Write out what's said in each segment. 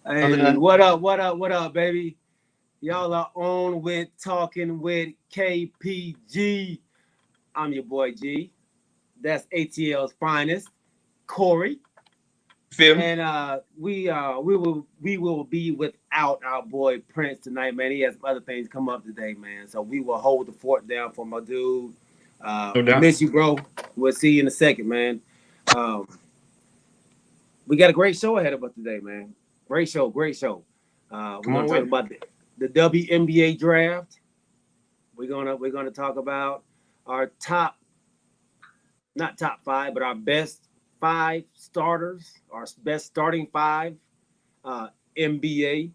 Hey, what up, what up, what up, baby? Y'all are on with Talking with KPG. I'm your boy G. That's ATL's finest, Corey. Feel me? And we will be without our boy Prince tonight, man. He has some other things come up today, man. So we will hold the fort down for my dude. No We doubt. miss you, bro. We'll see you in a second, man. Um, we got a great show ahead of us today, man. Great show, great show. We're Come gonna on talk with it. about the WNBA draft. We're gonna talk about our top, not top five, but our best five starters, our best starting five, NBA.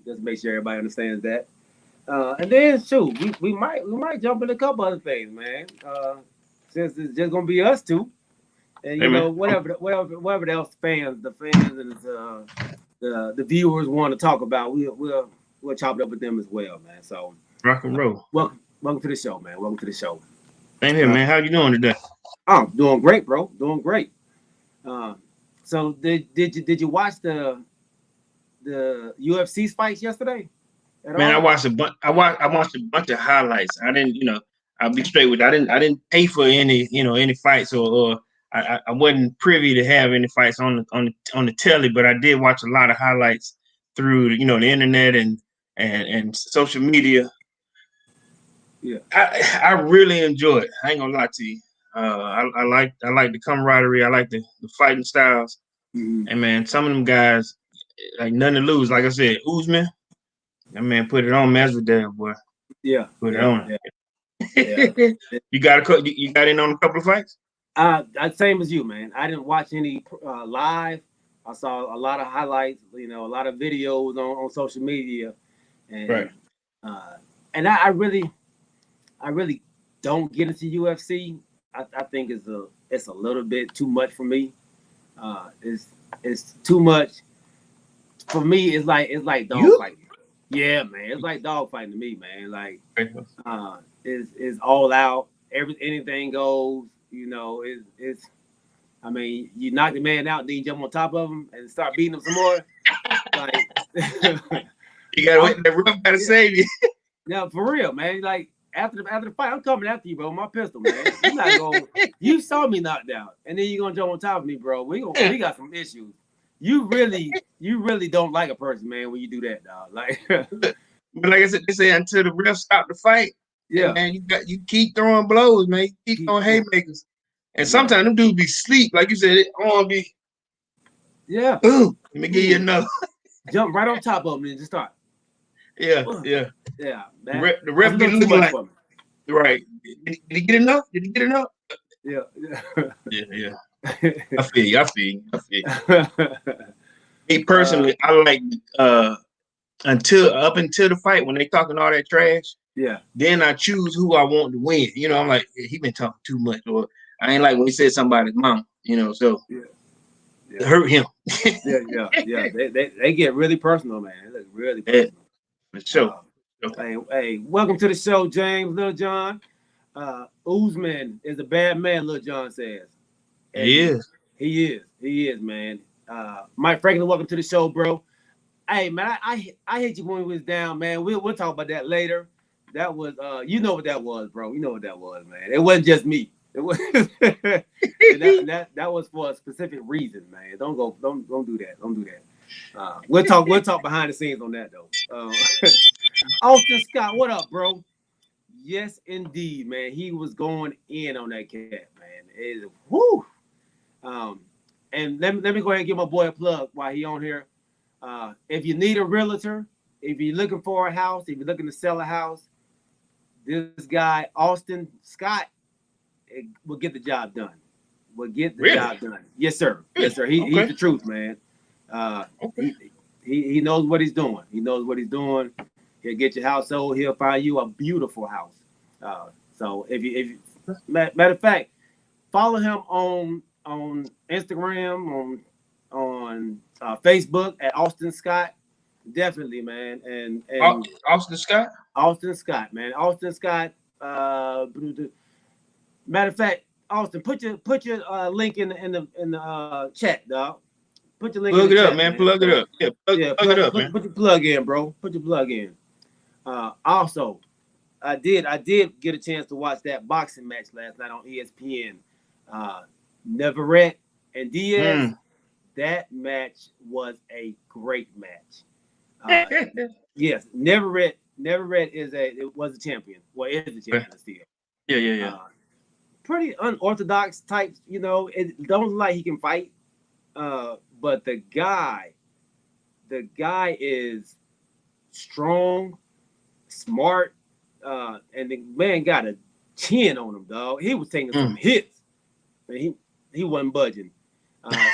Just make sure everybody understands that. And then shoot, we might jump in a couple other things, man. Since it's just gonna be us two, and Hey man. whatever else the fans and the viewers want to talk about, we'll chop it up with them as well, man. So Rock and roll. welcome to the show, man. Welcome to the show. Same here, Uh, man. How you doing today? I'm doing great, bro. Doing great. Uh, so did you watch the UFC fights yesterday at Man, I all? watched a bunch. I watched a bunch of highlights. I didn't, I'll be straight with. I didn't pay for any fights or I wasn't privy to have any fights on the telly, but I did watch a lot of highlights through the internet and social media. Yeah. I really enjoy it. I ain't gonna lie to you. I like the camaraderie. I like the fighting styles. Hmm. And man, some of them guys like nothing to lose. Like I said, Usman, that man put it on Masvidal, boy. Yeah. Put it Yeah. on. Yeah. Yeah. You got in on a couple of fights? Same as you, man. I didn't watch any live. I saw a lot of highlights, a lot of videos on social media, Right. and uh, and I really don't get into UFC. I think it's a little bit too much for me. It's too much for me. It's like dog You? fighting. Yeah, man. It's like dog fighting to me, man. Like is all out. Anything goes. It's. I mean, you knock the man out, then you jump on top of him and start beating him some more. Like, You gotta I'm, wait. That rough gotta yeah, save you. yeah, for real, man. Like after the fight, I'm coming after you, bro. My pistol, man. You not going. You saw me knocked out, and then you are gonna jump on top of me, bro. We got some issues. You really don't like a person, man, when you do that, dog. Like, But like I said, they say until the ref stop the fight, and yeah, man, you keep throwing blows, man. You keep keep, throwing haymakers. And yeah, sometimes them dudes be sleep, like you said, it on be yeah. boom. Let me give you Ooh, another. jump right on top of him and just start. Yeah, Uh, yeah. yeah, The that ref, the that's a ref be little too looking much like for me. right. Did he get enough? Did he get enough? Yeah, Yeah, yeah. yeah. I feel you. I feel you. I feel you. Me uh, personally, I like uh until the fight when they talking all that trash. yeah, Then I choose who I want to win. I'm like, he been talking too much, or I ain't like when he said something about his mom. So yeah, it yeah, hurt him. yeah. They get really personal, man. They look really Yeah, personal. for sure. Uh, So, hey, welcome to the show, James Little John. Usman is a bad man, Little John says, he and is. he is, man. Mike Franklin, welcome to the show, bro. Hey, man, I hit you when we was down, man. We'll talk about that later. That was you know what that was, bro. You know what that was, man. It wasn't just me. It was that was for a specific reason, man. Don't do that. Don't do that. We'll talk behind the scenes on that though. Austin Scott, what up, bro? Yes, indeed, man. He was going in on that cat, man. Whoo. Um, and let me go ahead and give my boy a plug while he on here. If you need a realtor, if you're looking for a house, if you're looking to sell a house, this guy Austin Scott will get the job done. Will get the Really? job done. Yes, sir. Yes, Really? sir. He's Okay. the truth, man. Uh, Okay. he knows what he's doing. He knows what he's doing. He'll get your house sold. He'll find you a beautiful house. So if you matter of fact, follow him on Instagram, on Facebook at Austin Scott. Definitely, man. And Austin Scott? Austin Scott, man. Austin Scott. Matter of fact, Austin, put your link in the chat, dog. Put Put your link in Plug the it up, chat, man. man. Plug it up. Yeah, plug it up, man. Put your plug in, bro. Put your plug in. Also, I did get a chance to watch that boxing match last night on ESPN. Navarrete and Diaz. That match was a great match. Yes, Navarrete was a champion. Well, is a champion still. Yeah. Pretty unorthodox type. You know, it don't look like he can fight. But the guy is strong, smart, and the man got a chin on him, dog. He was taking some hits, and he wasn't budging.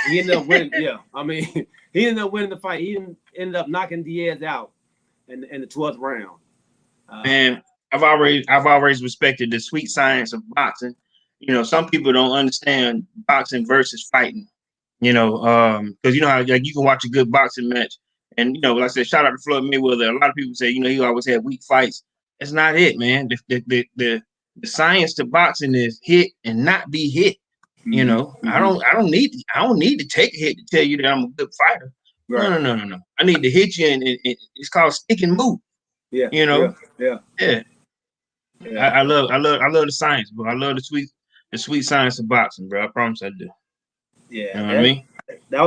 He ended up winning. Yeah, I mean, he ended up winning the fight. He ended up knocking Diaz out in the 12th round. Man, I've always respected the sweet science of boxing. You know, some people don't understand boxing versus fighting. You know, because you know how like you can watch a good boxing match, and you know, like I said, shout out to Floyd Mayweather. A lot of people say, you know, he always had weak fights. That's not it, man. The science to boxing is hit and not be hit. You know, I don't need to take a hit to tell you that I'm a good fighter. Right. No. I need to hit you, and it's called stick and move. Yeah, you know, yeah. I love the science, bro. I love the sweet science of boxing, bro. I promise I do. Yeah, you know what I mean. That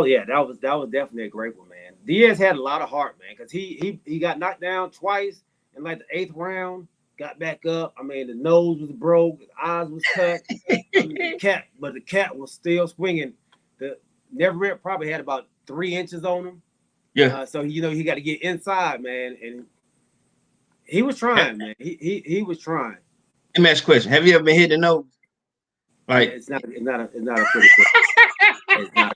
was definitely a great one, man. Diaz had a lot of heart, man, because he got knocked down twice in like the 8th round, got back up. I mean, the nose was broke, his eyes was cut. The cat was still swinging. The Navarrete probably had about 3 inches on him. Yeah. So he got to get inside, man, and he was trying, man. He was trying. Let me ask a question. Have you ever been hit in the nose? Like it's not a pretty question. It's not.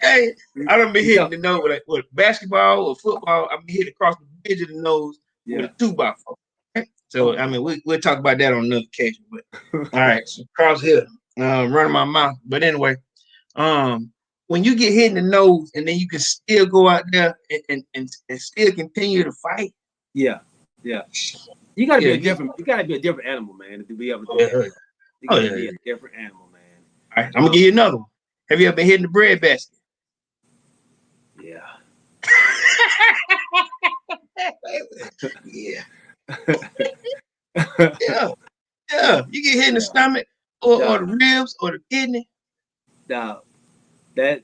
Hey, I done been hit in the nose with basketball or football. I've been hit across the bridge of the nose with a 2x4. Okay? So I mean, we'll talk about that on another occasion. But all right, so cross here, running my mouth. But anyway, when you get hit in the nose and then you can still go out there and still continue to fight. Yeah. You gotta be a different animal, man, to be able to do that. You gotta be a different animal, man. All right, I'm gonna give you another one. Have you ever been hit in the bread basket? Yeah. Yeah. You get hit in the stomach or the ribs or the kidney. Dog, that's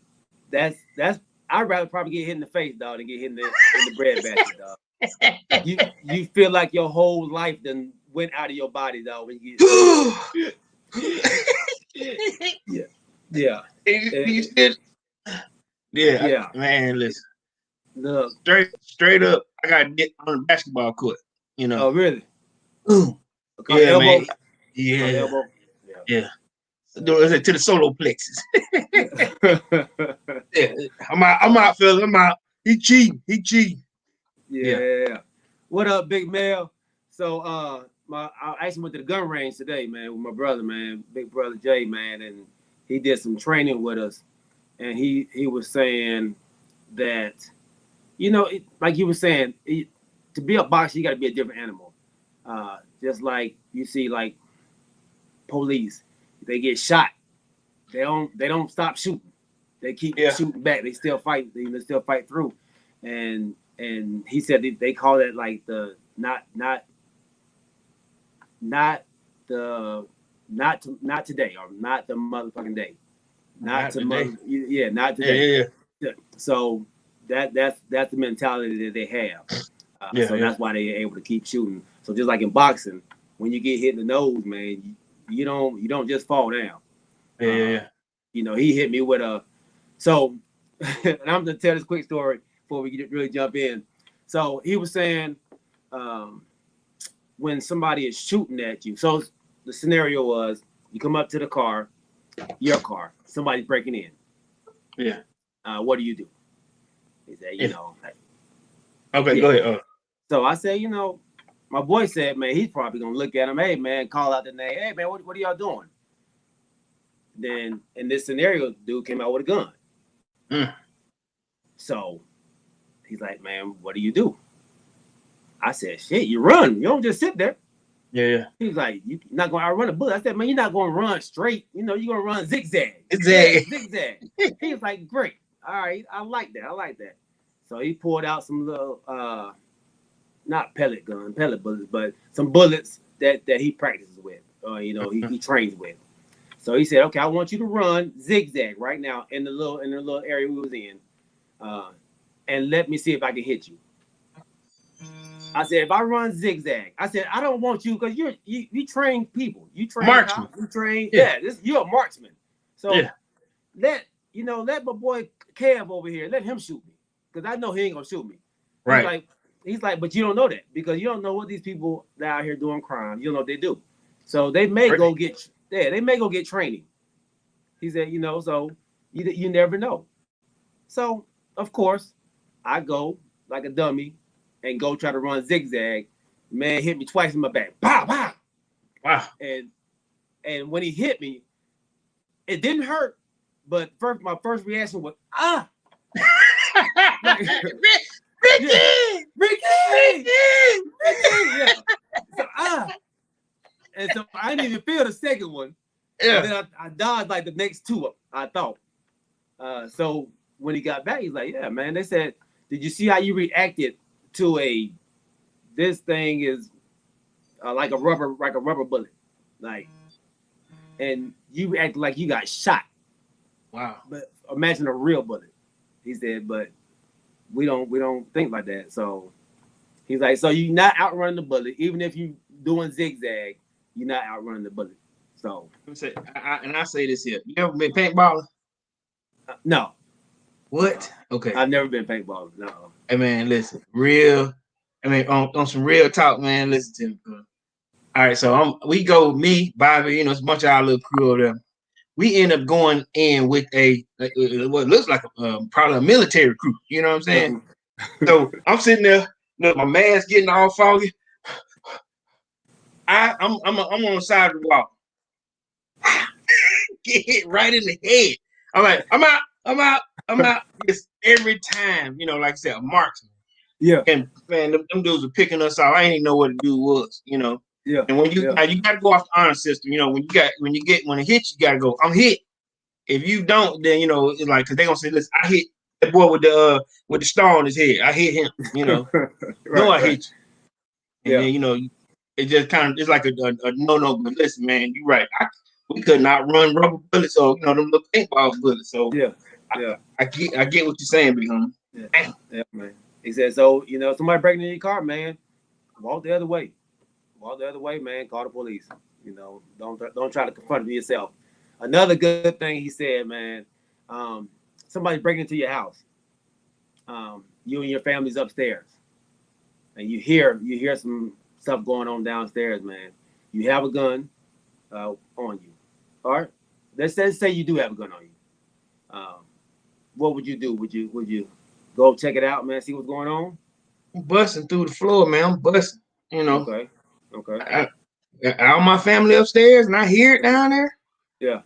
I'd rather probably get hit in the face, dog, than get hit in the bread basket, dog. You feel like your whole life then went out of your body, dog, when you get Yeah. Man, listen. Look, straight up, I got to get on the basketball court. You know. Oh, really? Yeah, man. Yeah. To the solar plexus. Yeah. I'm out, fellas. I'm out. He cheating. Yeah. What up, Big Mel? So I actually went to the gun range today, man, with my brother, man, big brother Jay, man, and he did some training with us, and he was saying that, like he was saying, to be a boxer, you got to be a different animal. Just like you see, like police, they get shot, they don't stop shooting, they keep shooting back, they still fight, they still fight through, and he said they call it like the not today, or not the motherfucking day, not today. Not today. Yeah. So that's the mentality that they have. That's why they're able to keep shooting. So just like in boxing, when you get hit in the nose, man, you don't just fall down. He hit me with a. So, and I'm gonna tell this quick story before we really jump in. So he was saying, when somebody is shooting at you. So the scenario was, you come up to the car, your car, somebody's breaking in. Yeah. What do you do? He said, Okay, go ahead. So I said, my boy said, man, he's probably gonna look at him. Hey, man, call out the name. Hey, man, what are y'all doing? Then in this scenario, dude came out with a gun. So he's like, man, what do you do? I said, shit, you run. You don't just sit there. Yeah. He was like, "You not going to outrun a bullet?" I said, "Man, you're not going to run straight. You know, you're going to run zigzag." Yeah, Exactly. zigzag. He was like, "Great, all right, I like that. I like that." So he pulled out some little, not pellet bullets, but some bullets that he practices with. You know, he trains with. So he said, "Okay, I want you to run zigzag right now in the little area we was in, uh, and let me see if I can hit you." I said, if I run zigzag, I said, I don't want you because you train people. You train Marksman. cops. You train, Yeah. you're a marksman. So Yeah. let my boy Kev over here, let him shoot me. Because I know he ain't gonna shoot me. Right. He's like, but you don't know that because you don't know what these people that out here doing crime, you don't know what they do. So they may go get training. He said, so you never know. So of course, I go like a dummy and go try to run zigzag. Man hit me twice in my back. Pow, pow. Wow. And when he hit me, it didn't hurt, but my first reaction was like, Ricky! yeah, Ricky! Yeah. So and so I didn't even feel the second one. Yeah. And then I dodged like the next two, I thought. So when he got back, he's like, "Yeah, man." They said, "Did you see how you reacted to this thing is like a rubber bullet, like, and you act like you got shot." Wow. But imagine a real bullet. He said, "But we don't think like that." So he's like, "So you not outrunning the bullet, even if you doing zigzag, you're not outrunning the bullet." So I say this here. You ever been paintballing? No. What? Okay. I've never been paintballing. No. Hey man, listen. On some real talk, man. Listen to me. All right, so we go, me, Bobby, it's a bunch of our little crew over there. We end up going in with what looks like probably a military crew. You know what I'm saying? So I'm sitting there, my mask getting all foggy. I'm on the side of the wall. Get hit right in the head. I'm like, I'm out. It's every time, like I said, a marksman. Yeah. And man, them dudes were picking us off. I didn't even know what the dude was, Yeah. And when you gotta go off the honor system, when it hits, you gotta go, I'm hit. If you don't, then it's like, cause they gonna say, listen, I hit that boy with the star on his head. I hit him, Right, I hit you. And then it just kind of, it's like a no. But listen, man, you're right. We could not run rubber bullets or them little paintball bullets. So I get what you're saying, big homie. Yeah, man. He said, so somebody breaking in your car, man, walk the other way. Walk the other way, man. Call the police. Don't try to confront me yourself. Another good thing he said, man. Somebody breaking into your house. You and your family's upstairs, and you hear some stuff going on downstairs, man. You have a gun on you. All right. Let's say you do have a gun on you. What would you do? Would you go check it out, man? See what's going on? I'm busting through the floor, man. I'm busting. Okay. All my family upstairs, and I hear it down there. Yeah.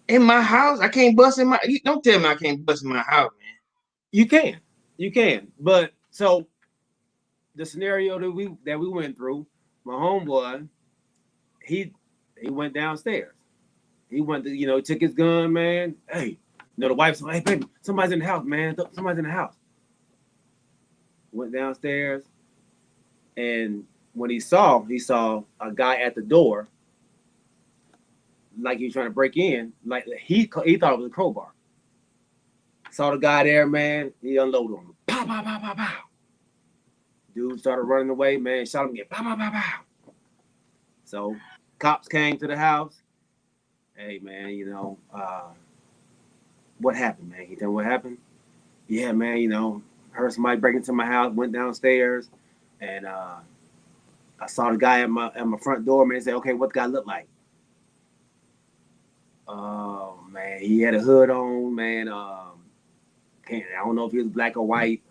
In my house, I can't bust in my. Don't tell me I can't bust in my house, man. You can. But so the scenario that we went through, my homeboy, he went downstairs. He went to took his gun, man. Hey, the wife said, "Hey, baby, somebody's in the house, man. Somebody's in the house." Went downstairs, and when he saw a guy at the door, like he was trying to break in, like he thought it was a crowbar. Saw the guy there, man. He unloaded on him. Pow, pow, pow, pow, pow. Dude started running away, man. Shot him again. Pow, pow, pow, pow. So cops came to the house. Hey, man, what happened, man? You tell me what happened? Yeah, man, heard somebody break into my house, went downstairs, and I saw the guy at my front door, man. Said, "Okay, what the guy look like?" Oh, man, he had a hood on, man. I don't know if he was black or white.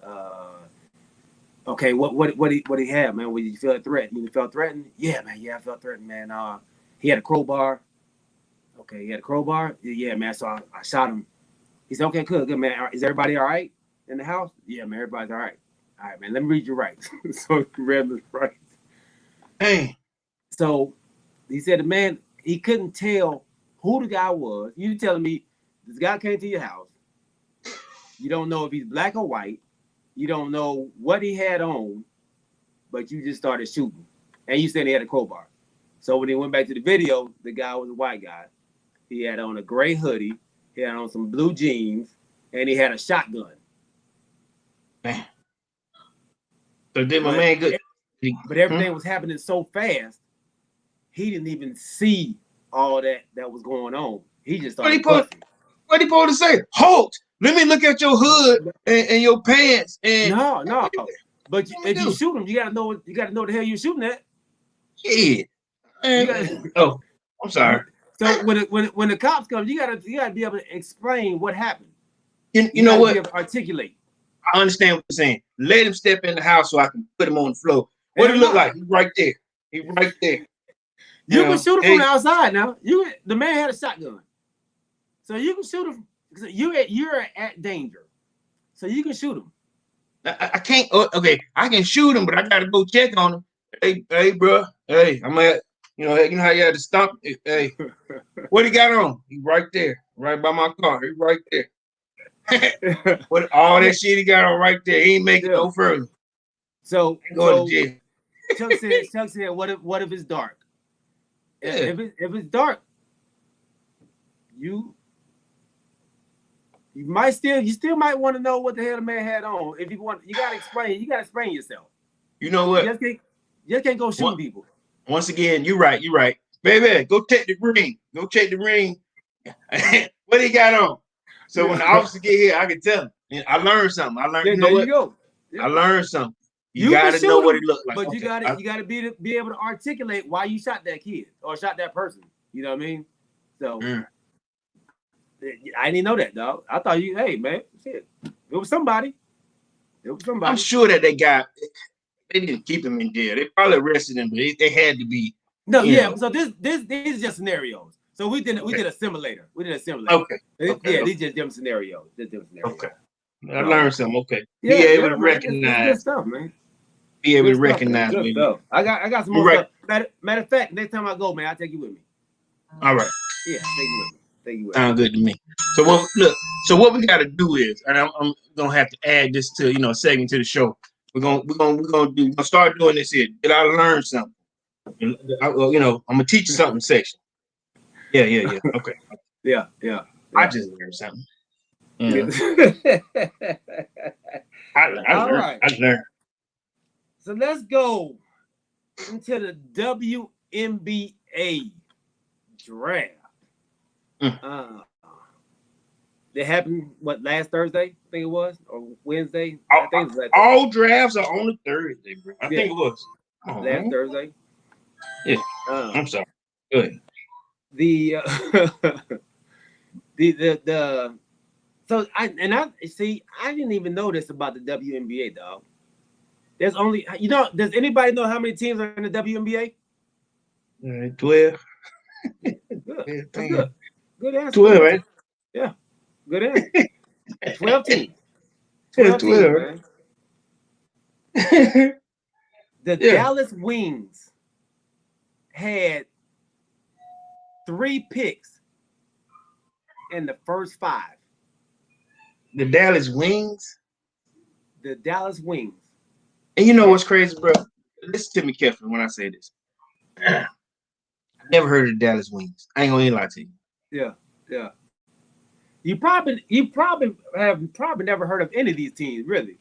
Okay, what he had, man? Did you feel threatened? You felt threatened? Yeah, man. Yeah, I felt threatened, man. He had a crowbar. Okay, he had a crowbar. Yeah, man. So I shot him. He said, "Okay, good, man. Is everybody all right in the house?" Yeah, man. Everybody's all right. All right, man. Let me read your rights. So he read his rights. Hey. So he said the man, he couldn't tell who the guy was. You telling me this guy came to your house. You don't know if he's black or white. You don't know what he had on, but you just started shooting. And you said he had a crowbar. So when he went back to the video, the guy was a white guy. He had on a gray hoodie. He had on some blue jeans. And he had a shotgun. Man. So did my man good? But everything was happening so fast, he didn't even see all that was going on. He just started busting. What he supposed to say? Halt! Let me look at your hood and your pants. And no. But if you shoot him, you gotta know the hell you're shooting at. Yeah. Oh, I'm sorry. So when the cops come, you gotta be able to explain what happened. You know what? Be able to articulate. I understand what you're saying. Let him step in the house so I can put him on the floor. What it look like? He's right there. He's right there. You can shoot him from the outside now. The man had a shotgun, so you can shoot him. You're at danger, so you can shoot him. I can't. Okay, I can shoot him, but I gotta go check on him. Hey, bro. Hey, I'm at. You know how you had to stop. Hey, what he got on? He right there, right by my car. He right there. What all that shit he got on right there? He ain't making no further. So go to jail. Chuck said, what if it's dark? Yeah. If it's dark, you still might want to know what the hell the man had on. If you want, you gotta explain yourself. You know what? You just can't go shooting people. Once again, you're right. Baby, go check the ring. What he got on? So when the officer get here, I can tell him. I learned something. I learned. You go. I learned something. You gotta know what it looked like. But you gotta be able to articulate why you shot that kid or shot that person. You know what I mean? So I didn't know that, dog. I thought hey man, shit. It was somebody. I'm sure that they didn't keep him in jail. They probably arrested him, but they had to be. No, yeah. Know. So this is just scenarios. So we did a simulator. Okay. These just different scenarios. Okay. I learned something. Okay. Be able to recognize. Good stuff, man. Be able to recognize. Good stuff. I got some more stuff. Matter of fact, next time I go, man, I'll take you with me. All right. Yeah, take you with me. Sounds good to me. So what we got to do is, and I'm gonna have to add this to a segment to the show. We're gonna start doing this here. Did I learn something? I'm gonna teach you something section. Yeah. Okay. Yeah. I just learned something. Yeah. I learned. So let's go into the WNBA draft. They happened last Thursday? I think it was, or Wednesday. I think it was all drafts are on a Thursday, bro. I think it was last Thursday. Yeah. I'm sorry. Good. So I didn't even know this about the WNBA, dog. There's only, does anybody know how many teams are in the WNBA? 12. Good answer. 12, right? Yeah. Good answer. 12 teams. 12 teams, right? Man. The Dallas Wings had 3 picks in the first 5. The Dallas Wings? The Dallas Wings. And you know what's crazy, bro? Listen to me carefully when I say this. I've never heard of the Dallas Wings. I ain't gonna lie to you. Yeah. You probably have never heard of any of these teams, really.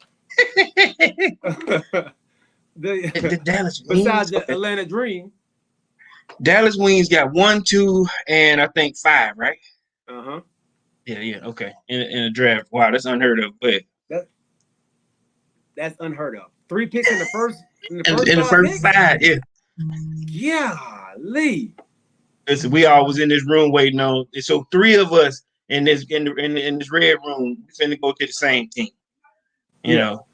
the Dallas Wings. Besides the Atlanta Dream. Dallas Wings got 1, 2, and I think 5, right? Uh-huh. Yeah, okay. In a draft. Wow, that's unheard of. But that's unheard of. 3 picks in the first first 5, yeah. Golly. Listen, we all was in this room waiting on. So 3 of us in this red room finna go to the same team. You know.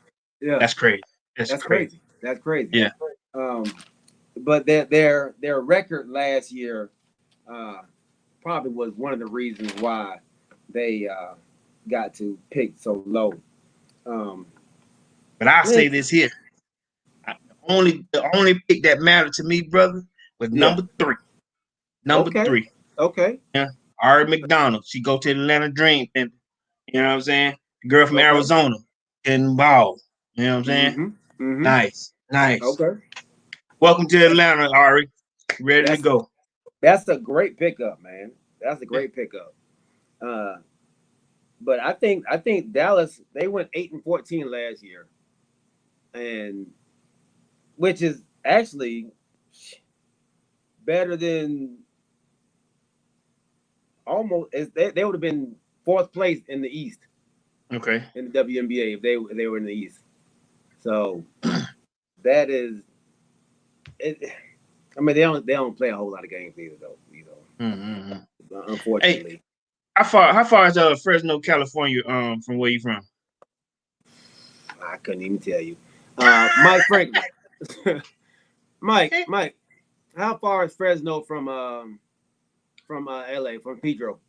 Yeah. That's crazy. That's crazy. That's crazy. Yeah. But their record last year probably was one of the reasons why they got to pick so low. But I'll say this here. The only pick that mattered to me, brother, was Yeah. number 3. Number Okay. 3. Okay. Yeah. Ari McDonald. She go to the Atlanta Dream. And, you know what I'm saying? The girl from Okay. Arizona. Getting ball. You know what I'm saying? Mm-hmm. Mm-hmm. Nice. Nice. Okay. Welcome to Atlanta, Ari. Ready to That's go. that's a great pickup, man. That's a great pickup. Uh, but I think Dallas, they went 8-14 last year, and which is actually better than almost they would have been fourth place in the East Okay. in the WNBA if they were in the East. So that is it. I mean, they don't play a whole lot of games either, though. Mm-hmm. Hey, Unfortunately, how far is Fresno, California? From where you from? I couldn't even tell you. Mike Franklin, Mike, how far is Fresno from LA, from Pedro?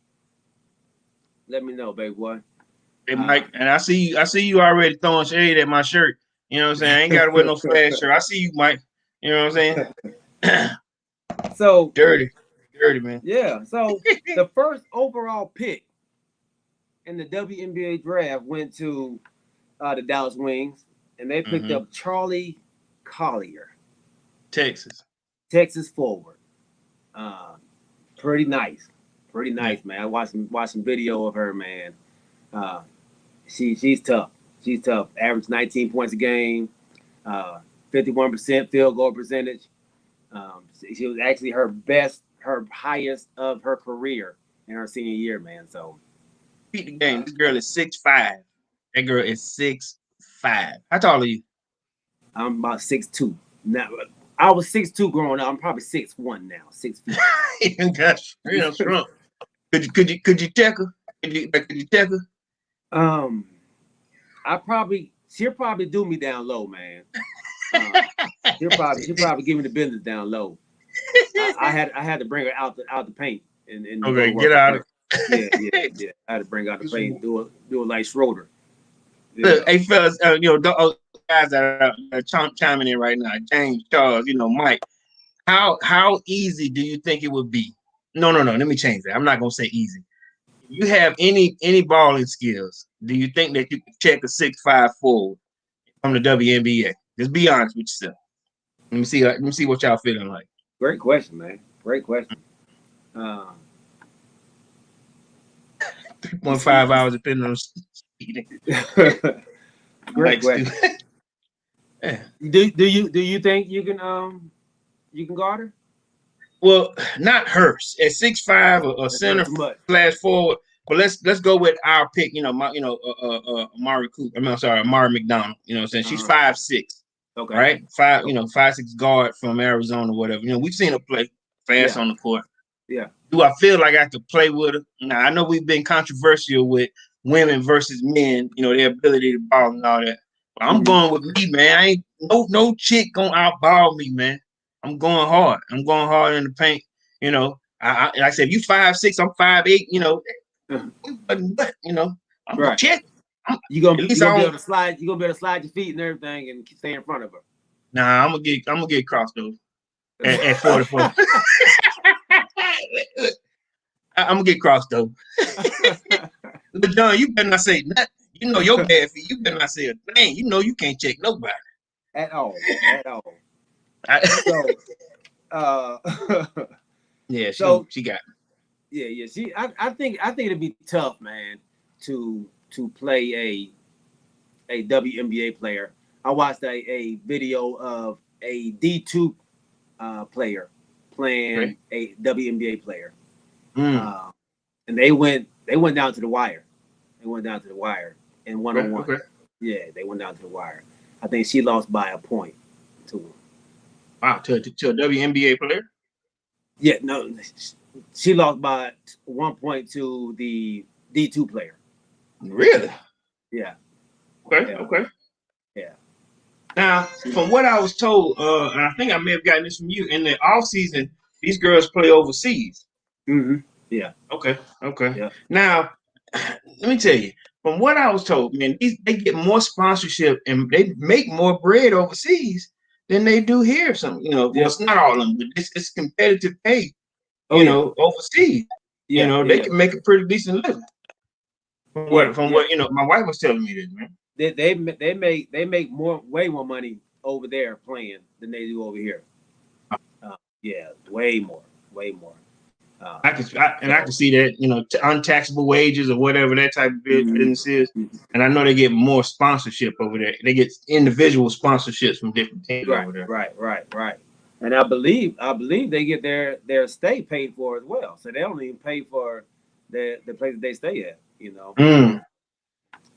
Let me know, baby boy. Hey, Mike, and I see you already throwing shade at my shirt. You know what I'm saying? I ain't gotta wear no flash shirt. I see you, Mike. You know what I'm saying? So dirty, man. yeah, so the first overall pick in the WNBA draft went to the Dallas Wings, and they picked up Charlie Collier, Texas forward. Uh, pretty nice, man. I watched some video of her, man. Uh, she's tough. She's tough. Average 19 points a game, 51% field goal percentage. She was actually her highest of her career in her senior year, man. So beat the game. This girl is 6'5". That girl is 6'5". How tall are you? I'm about 6'2". Now I was 6'2" growing up. I'm probably 6'1" now. 6 feet. Gosh, real strong. Could you check her? Could you check her? She'll probably do me down low, man. She'll probably give me the business down low. I had to bring her out the paint and okay, get out of it. Yeah. I had to bring her out the paint, do it like Schroeder. Yeah. Look, hey fellas, guys that are chiming in right now, James, Charles, Mike. How easy do you think it would be? No. Let me change that. I'm not gonna say easy. If you have any balling skills, do you think that you can check a 6'5" forward from the WNBA? Just be honest with yourself. Let me see what y'all feeling like. Great question, man. Great question. 3.5 hours depending on speeding. Great question. Yeah. Do you think you can guard her? Well, not hers at 6'5" or center / forward. But let's go with our pick. Amari Cooper. I'm sorry, Amari McDonald. You know what I'm saying? She's 5'6". Okay. Right? 5'6" guard from Arizona, whatever. We've seen her play fast on the court. Yeah. Do I feel like I could play with her? Now I know we've been controversial with women versus men, their ability to ball and all that. But I'm going with me, man. I ain't no chick gonna outball me, man. I'm going hard. I'm going hard in the paint. Like I said, if you 5'6", I'm 5'8", I'm gonna check. You gonna be able to slide. You gonna be able to slide your feet and everything and stay in front of her. Nah, I'm gonna get crossed though. At 44. I'm gonna get crossed though. But John, you better not say nothing. Your bad feet. You better not say a thing. You can't check nobody at all. Yeah, she got me. Yeah. I think it'd be tough, man, to play a WNBA player. I watched a video of a D2 player playing a WNBA player, and they went down to the wire. They went down to the wire in 1-on-1. Okay. Yeah, they went down to the wire. I think she lost by a point to him. Wow, to a WNBA player? Yeah, no, she lost by 1 point to the D2 player. Really? Yeah. Okay. Yeah. Now, from what I was told, and I think I may have gotten this from you, in the off season, these girls play overseas. Yeah. Okay. Yeah. Now, let me tell you, from what I was told, man, they get more sponsorship and they make more bread overseas than they do here. Some, well, it's not all of them, but it's competitive pay, overseas. Yeah, They can make a pretty decent living. From what my wife was telling me this, man. They make way more money over there playing than they do over here. Yeah, way more. I can see that, untaxable wages or whatever that type of business is. And I know they get more sponsorship over there. They get individual sponsorships from different teams over there. Right. And I believe they get their stay paid for as well. So they don't even pay for the place that they stay at,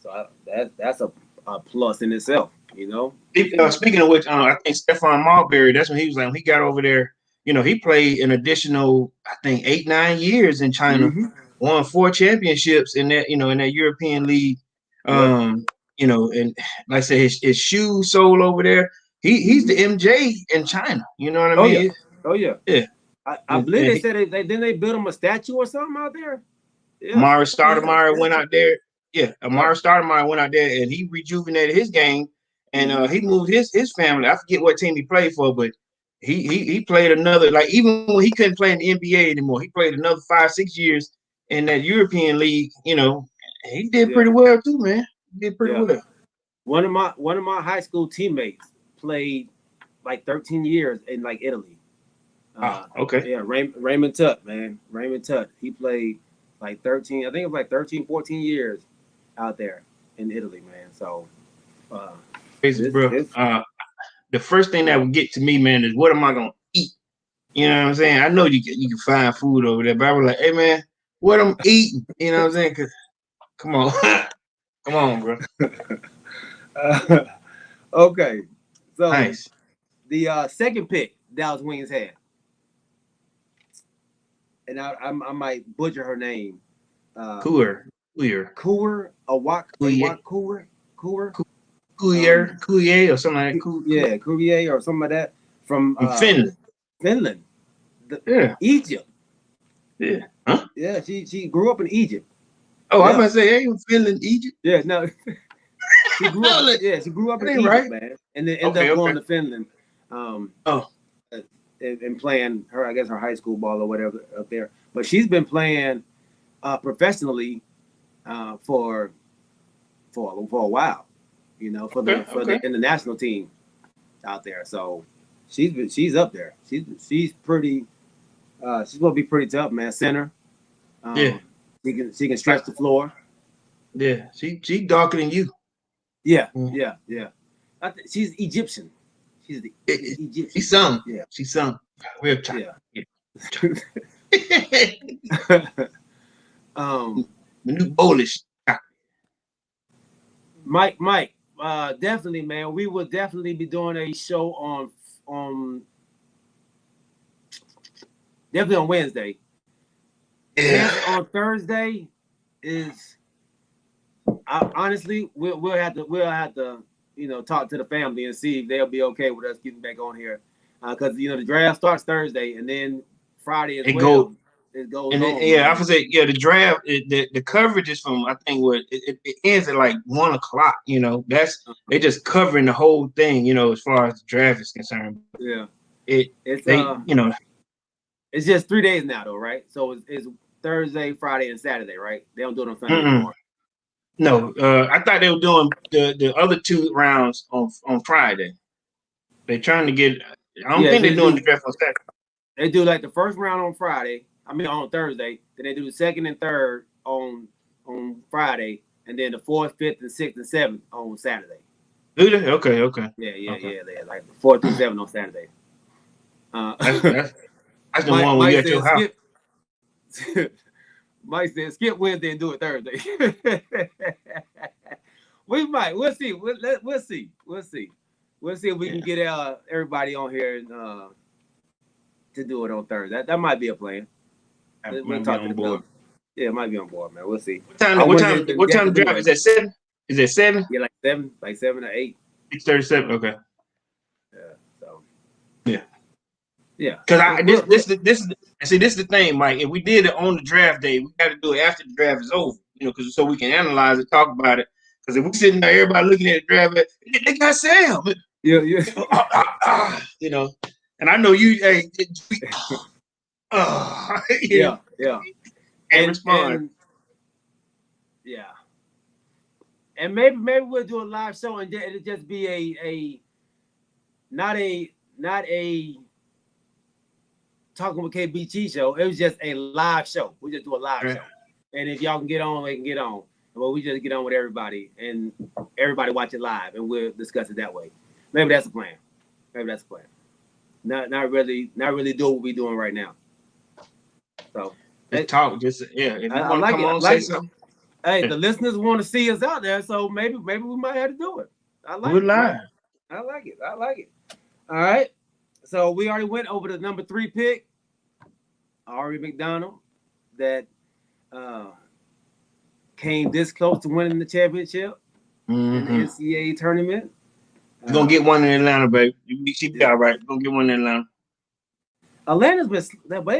So that's a plus in itself, Speaking of which, I think Stephon Marbury, that's when he was like, when he got over there, he played an additional, I think 8-9 years in China, won 4 championships in that, in that European league. And like I said, his shoes sold over there. He's the MJ in China. You know what I mean? Yeah. I believe they said they built him a statue or something out there. Yeah. Amari Stoudemire went out there. Yeah, Amari Stoudemire went out there and he rejuvenated his game, and he moved his family. I forget what team he played for, but he played another, like, even when he couldn't play in the NBA anymore, he played another 5-6 years in that European league. He did pretty well too, man. He did pretty well. One of my high school teammates played like 13 years in like Italy. Okay. Yeah, Raymond Tutt, man. Raymond Tutt. He played like 13, I think it was like 13, 14 years out there in Italy, man. So the first thing that would get to me, man, is what am I gonna eat? You know what I'm saying? I know you can find food over there, but I was like, hey man, what I'm eating? You know what I'm saying? 'Cause come on. Come on, bro. Okay. So nice. The second pick Dallas Wings had, and I might butcher her name. Cougar, or something like that. Courier or something like that from Finland. Egypt. Yeah. Huh? Yeah, she grew up in Egypt. Oh, I was about to say, hey, Finland, Egypt. Yeah, no. she grew up in Egypt, man, and then ended up going to Finland. And playing her high school ball or whatever up there. But she's been playing professionally for a while, for the international team out there. So she's up there. She's pretty. She's gonna be pretty tough, man. Center. She can stretch the floor. Yeah, she darker than you. Yeah. She's Egyptian. She's the Egyptian. She's some. Yeah. She's some. Real chocolate. Yeah. The new Polish chocolate. Mike, definitely, man. We will definitely be doing a show on definitely on Wednesday. Yeah. On Thursday is honestly we'll have to talk to the family and see if they'll be okay with us getting back on here, because the draft starts Thursday and then Friday as well. It goes and on. I have to say, the draft, the coverage is from, I think, it ends at like 1:00. That's they just covering the whole thing. As far as the draft is concerned. Yeah, it's just 3 days now though, right? So it's Thursday, Friday, and Saturday, right? They don't do it on Sunday anymore. No, I thought they were doing the other 2 rounds on Friday. They're trying to get. I don't think they're doing the draft on Saturday. They do like the first round on Friday. I mean on Thursday. Then they do the second and third on Friday, and then the 4th, 5th, and 6th and 7th on Saturday. Do they? Okay. Yeah. They like 4 through 7 on Saturday. That's the one where you at your house. Mike said, skip Wednesday and do it Thursday. We might. We'll see. We'll see. We'll see if we can get everybody on here and, to do it on Thursday. That might be a plan. We'll talk to the board. Yeah, it might be on board, man. We'll see. What time the draft is at 7? Is it 7? Yeah, like 7 or 8. 6:37. Okay. Yeah. So. Yeah. Because this is the thing, Mike. If we did it on the draft day, we got to do it after the draft is over. Because so we can analyze it, talk about it. Because if we're sitting there, everybody looking at the draft, they got Sam. Yeah. You know, and I know you. Hey, you Yeah. can't respond. And yeah. And maybe we'll do a live show and it'll just be a not a talking with KBT show. It was just a live show. We just do a live show. And if y'all can get on, they can get on. Well, we just get on with everybody and everybody watch it live and we'll discuss it that way. Maybe that's the plan. Maybe that's the plan. Not really do what we're doing right now. So just talk, just yeah. If you want to like come on, like say something. Hey, the listeners want to see us out there, so maybe we might have to do it. I like We're it. live. I like it. I like it. All right. So we already went over the number 3 pick, Ari McDonald, that came this close to winning the championship in the NCAA tournament. You're gonna get one in Atlanta, baby. She be all right. You're gonna get one in Atlanta. Atlanta's been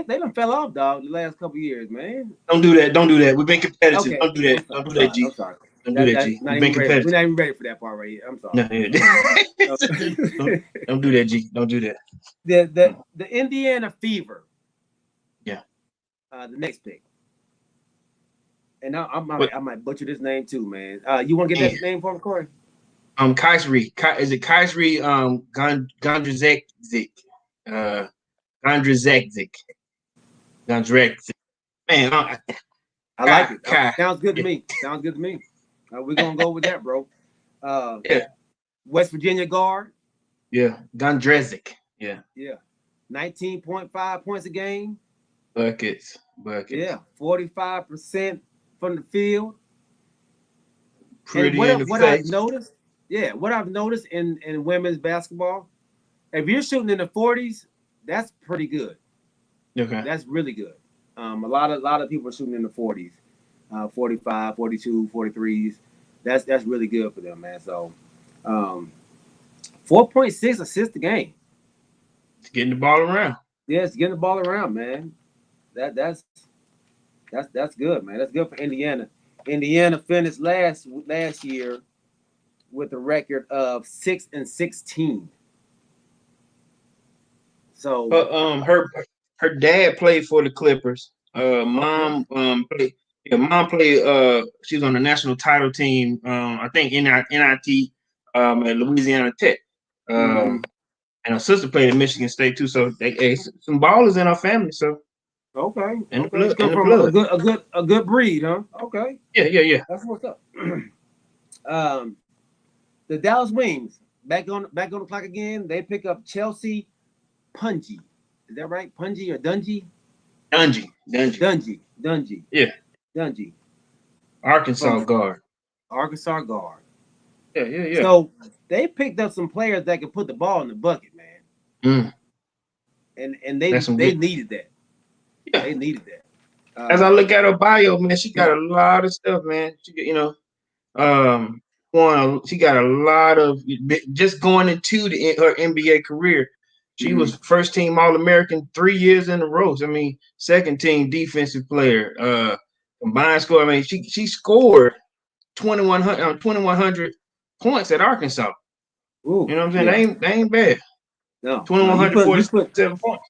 they done fell off, dog, the last couple of years, man. Don't do that. Don't do that. We've been competitive. Okay. Don't do that. Don't do that, G. I'm sorry. Don't do that, G. We've been competitive. We're not even ready for that part right here. I'm sorry. No, don't do that, G. Don't do that. The Indiana Fever. Yeah. The next pick. And now I might butcher this name too, man. You want to get that name for me, Corey? Kaisri. Is it Kaisri Gondrzakzik? Gondrzakzik. Man, I like it. Sounds good to me. Sounds good to me. We're gonna go with that, bro. Yeah. West Virginia guard. Yeah. Gondrzakzik. Yeah. 19.5 points a game. Buckets. Yeah. 45% from the field. Pretty and what I've noticed, what I've noticed in women's basketball, if you're shooting in the 40s, that's pretty good. Okay. That's really good. A lot of people are shooting in the 40s, 45, 42, 43s. That's really good for them, man. So 4.6 assists a game. It's getting the ball around. Yeah, it's getting the ball around, man. That's good, man. That's good for Indiana. Indiana finished last year with a record of 6-16. So her dad played for the Clippers. Mom played. Yeah, mom played. She was on the national title team. I think NIT at Louisiana Tech. And her sister played at Michigan State too. So they some ballers in our family. So okay, and okay. the blood, From a good breed, huh? Okay. Yeah. That's what's up. The Dallas Wings back on the clock again. They pick up Chelsea Punji. Is that right? Punji or Dungy? Dungy. Yeah. Dungy. Arkansas guard. Yeah. So they picked up some players that can put the ball in the bucket, man. And they needed that. Yeah. They needed that. As I look at her bio, man, she got a lot of stuff, man. She, she got a lot of just going into her NBA career. She was first team All-American 3 years in a row. I mean, second team defensive player, combined score. I mean, she scored 2,100 points at Arkansas. Ooh, you know what I'm saying? They ain't bad. No, 2,147 points.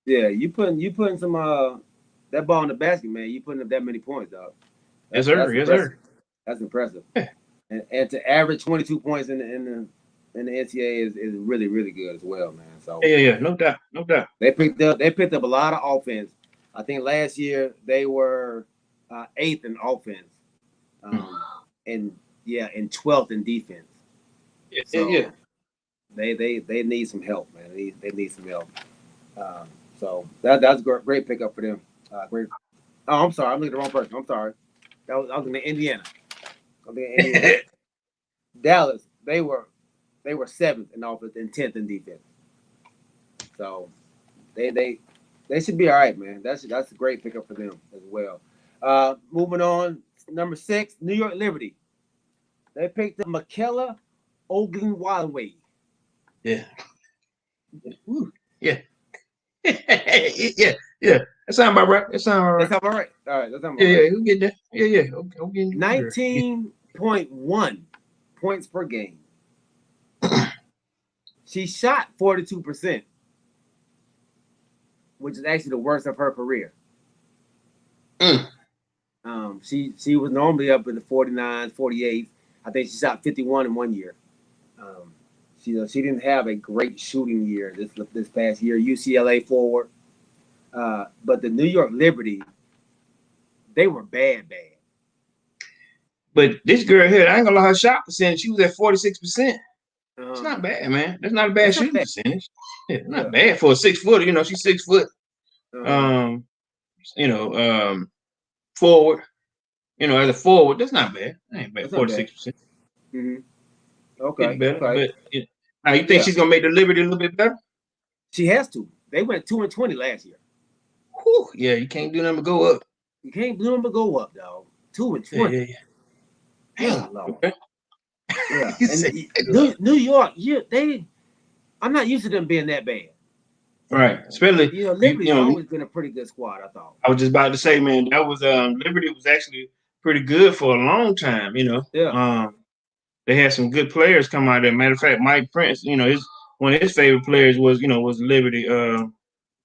Yeah, you putting some that ball in the basket, man. You putting up that many points, dog. Yes, sir. That's impressive. Yeah. And to average 22 points in the NCAA is really, really good as well, man. So yeah, no doubt. They picked up a lot of offense. I think last year they were 8th in offense, and 12th in defense. Yeah. They need some help, man. They need some help. So that's a great pickup for them. Great. Oh, I'm sorry. I'm looking at the wrong person. I'm sorry. I was in Indiana. Dallas, they were 7th in offense and 10th in defense. So they should be all right, man. That's a great pickup for them as well. Moving on, number 6, New York Liberty. They picked up Michaela Ogunwale. Yeah. Yeah. Yeah. That sounds about right. That's about right. All right. Yeah, who get that? Yeah. Okay. 19.1 points per game. She shot 42%, which is actually the worst of her career. She was normally up in the 49s, 48s. I think she shot 51 in one year. She didn't have a great shooting year this past year. UCLA forward, but the New York Liberty, they were bad. But this girl here, I ain't gonna lie, her shot percentage, she was at 46%. It's not bad, man. That's not a bad shooting percentage. Yeah, not bad for a 6 footer. You know, she's 6 foot. Forward. You know, as a forward, that's not bad. That ain't bad. 46%. Okay. Better, okay. But now you think she's gonna make the Liberty a little bit better? She has to. They went 2-20 last year. Whew, yeah, you can't do nothing but go up. You can't do nothing but go up, dog. 2-20. Yeah. Okay. Yeah. And New York, I'm not used to them being that bad. Right. Especially Liberty's always been a pretty good squad, I thought. I was just about to say, man, that was Liberty was actually pretty good for a long time, Yeah. They had some good players come out there. Matter of fact, Mike Prince, one of his favorite players was Liberty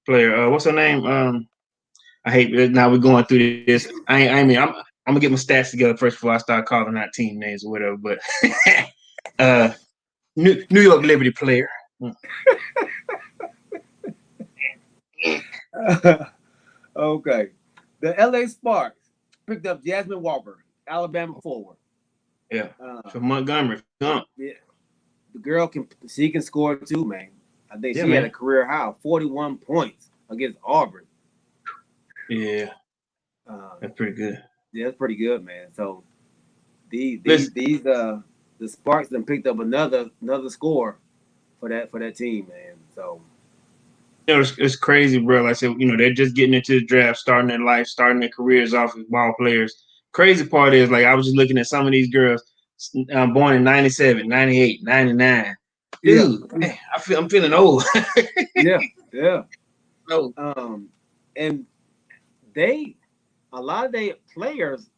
player. What's her name? I hate now we're going through this. I'm gonna get my stats together first before I start calling out team names or whatever. But New York Liberty player. Okay. The LA Sparks picked up Jasmine Walker, Alabama forward. Yeah. From Montgomery. Yeah. The girl can score too, man. I think she had a career high of 41 points against Auburn. Yeah. That's pretty good. Yeah, that's pretty good, man. So the Sparks then picked up another score for that team, man. So it's crazy, bro. Like I said, they're just getting into the draft, starting their life, starting their careers off as ball players. Crazy part is, like, I was just looking at some of these girls born in 97, 98, 99. Dude, man, I'm feeling old. yeah. Oh. And a lot of their players,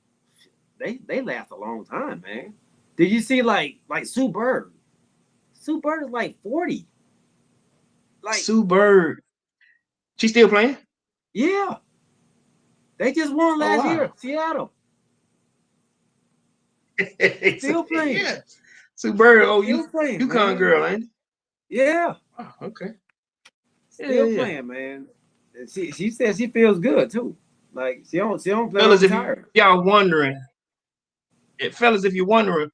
they last a long time, man. Did you see like Sue Bird? Sue Bird is like 40. Like Sue Bird, she still playing? Yeah, they just won last year, Seattle. Still playing. Yeah. Sue Bird, UConn girl, ain't it? Yeah. Oh, okay. Still playing, man. She says she feels good too. Like she don't play. Fellas, if y'all wondering, if you're wondering,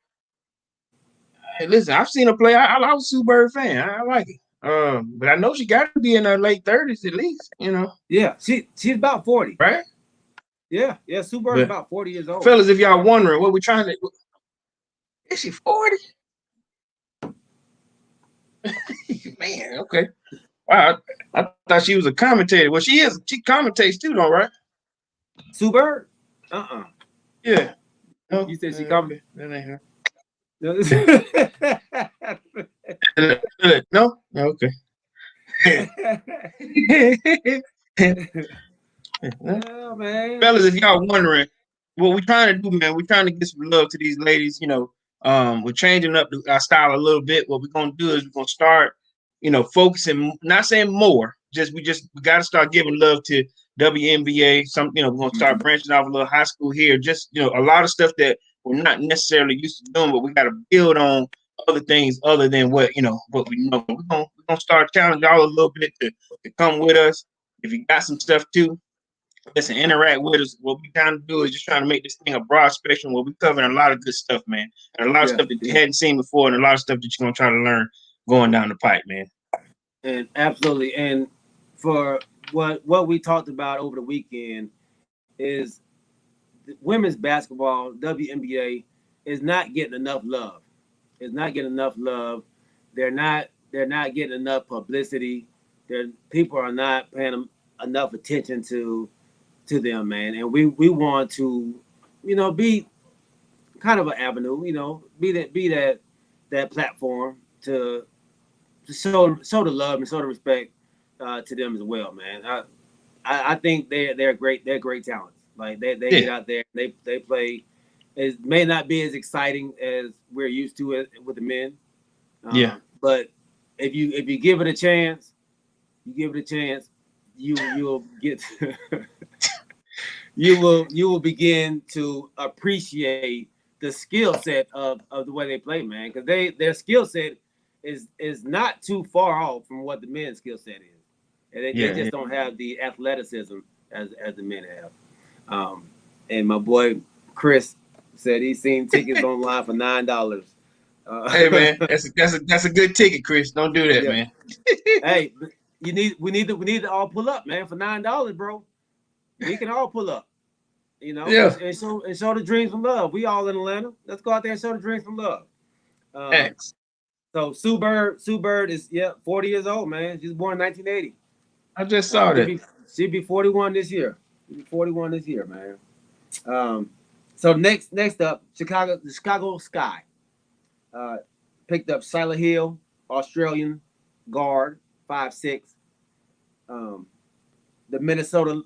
hey, listen, I've seen her play. I was a Sue Bird fan. I like it. But I know she got to be in her late 30s at least. Yeah, she's about 40, right? Yeah. Sue Bird's about 40 years old. Fellas, if y'all wondering what we're trying to, is she 40? Man, okay. Wow, I thought she was a commentator. Well, she is. She commentates too, though, right? Sue Bird? Yeah. No, you said she commentates. That ain't her. No? Okay. Oh, man. Fellas, if y'all wondering what we're trying to do, man, we're trying to get some love to these ladies. We're changing up our style a little bit. What we're gonna do is we're gonna start, focusing, not saying more, we got to start giving love to WNBA. We're gonna start branching off a little high school here. Just a lot of stuff that we're not necessarily used to doing, but we got to build on other things other than what we know. We're gonna start challenging y'all a little bit to come with us. If you got some stuff too, listen, interact with us. What we kind of do is just trying to make this thing a broad spectrum where we're covering a lot of good stuff, man, and a lot of stuff that you hadn't seen before, and a lot of stuff that you're gonna try to learn going down the pipe, man. And absolutely, and for what we talked about over the weekend is women's basketball, WNBA, is not getting enough love. It's not getting enough love. They're not getting enough publicity. People are not paying enough attention to them, man. And we want to, be kind of an avenue, be that platform to show the love and show the respect to them as well, man. I think they're great. They're great talents. Like they get out there, they play. It may not be as exciting as we're used to it with the men. But if you give it a chance, you'll get you will begin to appreciate the skill set of the way they play, man. Because their skill set is not too far off from what the men's skill set is, and they just don't have the athleticism as the men have. And my boy Chris said he's seen tickets online for $9. Hey man, that's a good ticket, Chris. Don't do that, man. Hey, we need to all pull up, man, for $9, bro. We can all pull up, you know, and show the dreams from love. We all in Atlanta. Let's go out there and show the dreams from love. Thanks. So Sue Bird is 40 years old, man. She was born in 1980. I just saw that. She'll be 41 this year. She'll be 41 this year, man. So next up, the Chicago Sky picked up Shyla Hill, Australian guard, 5'6". The Minnesota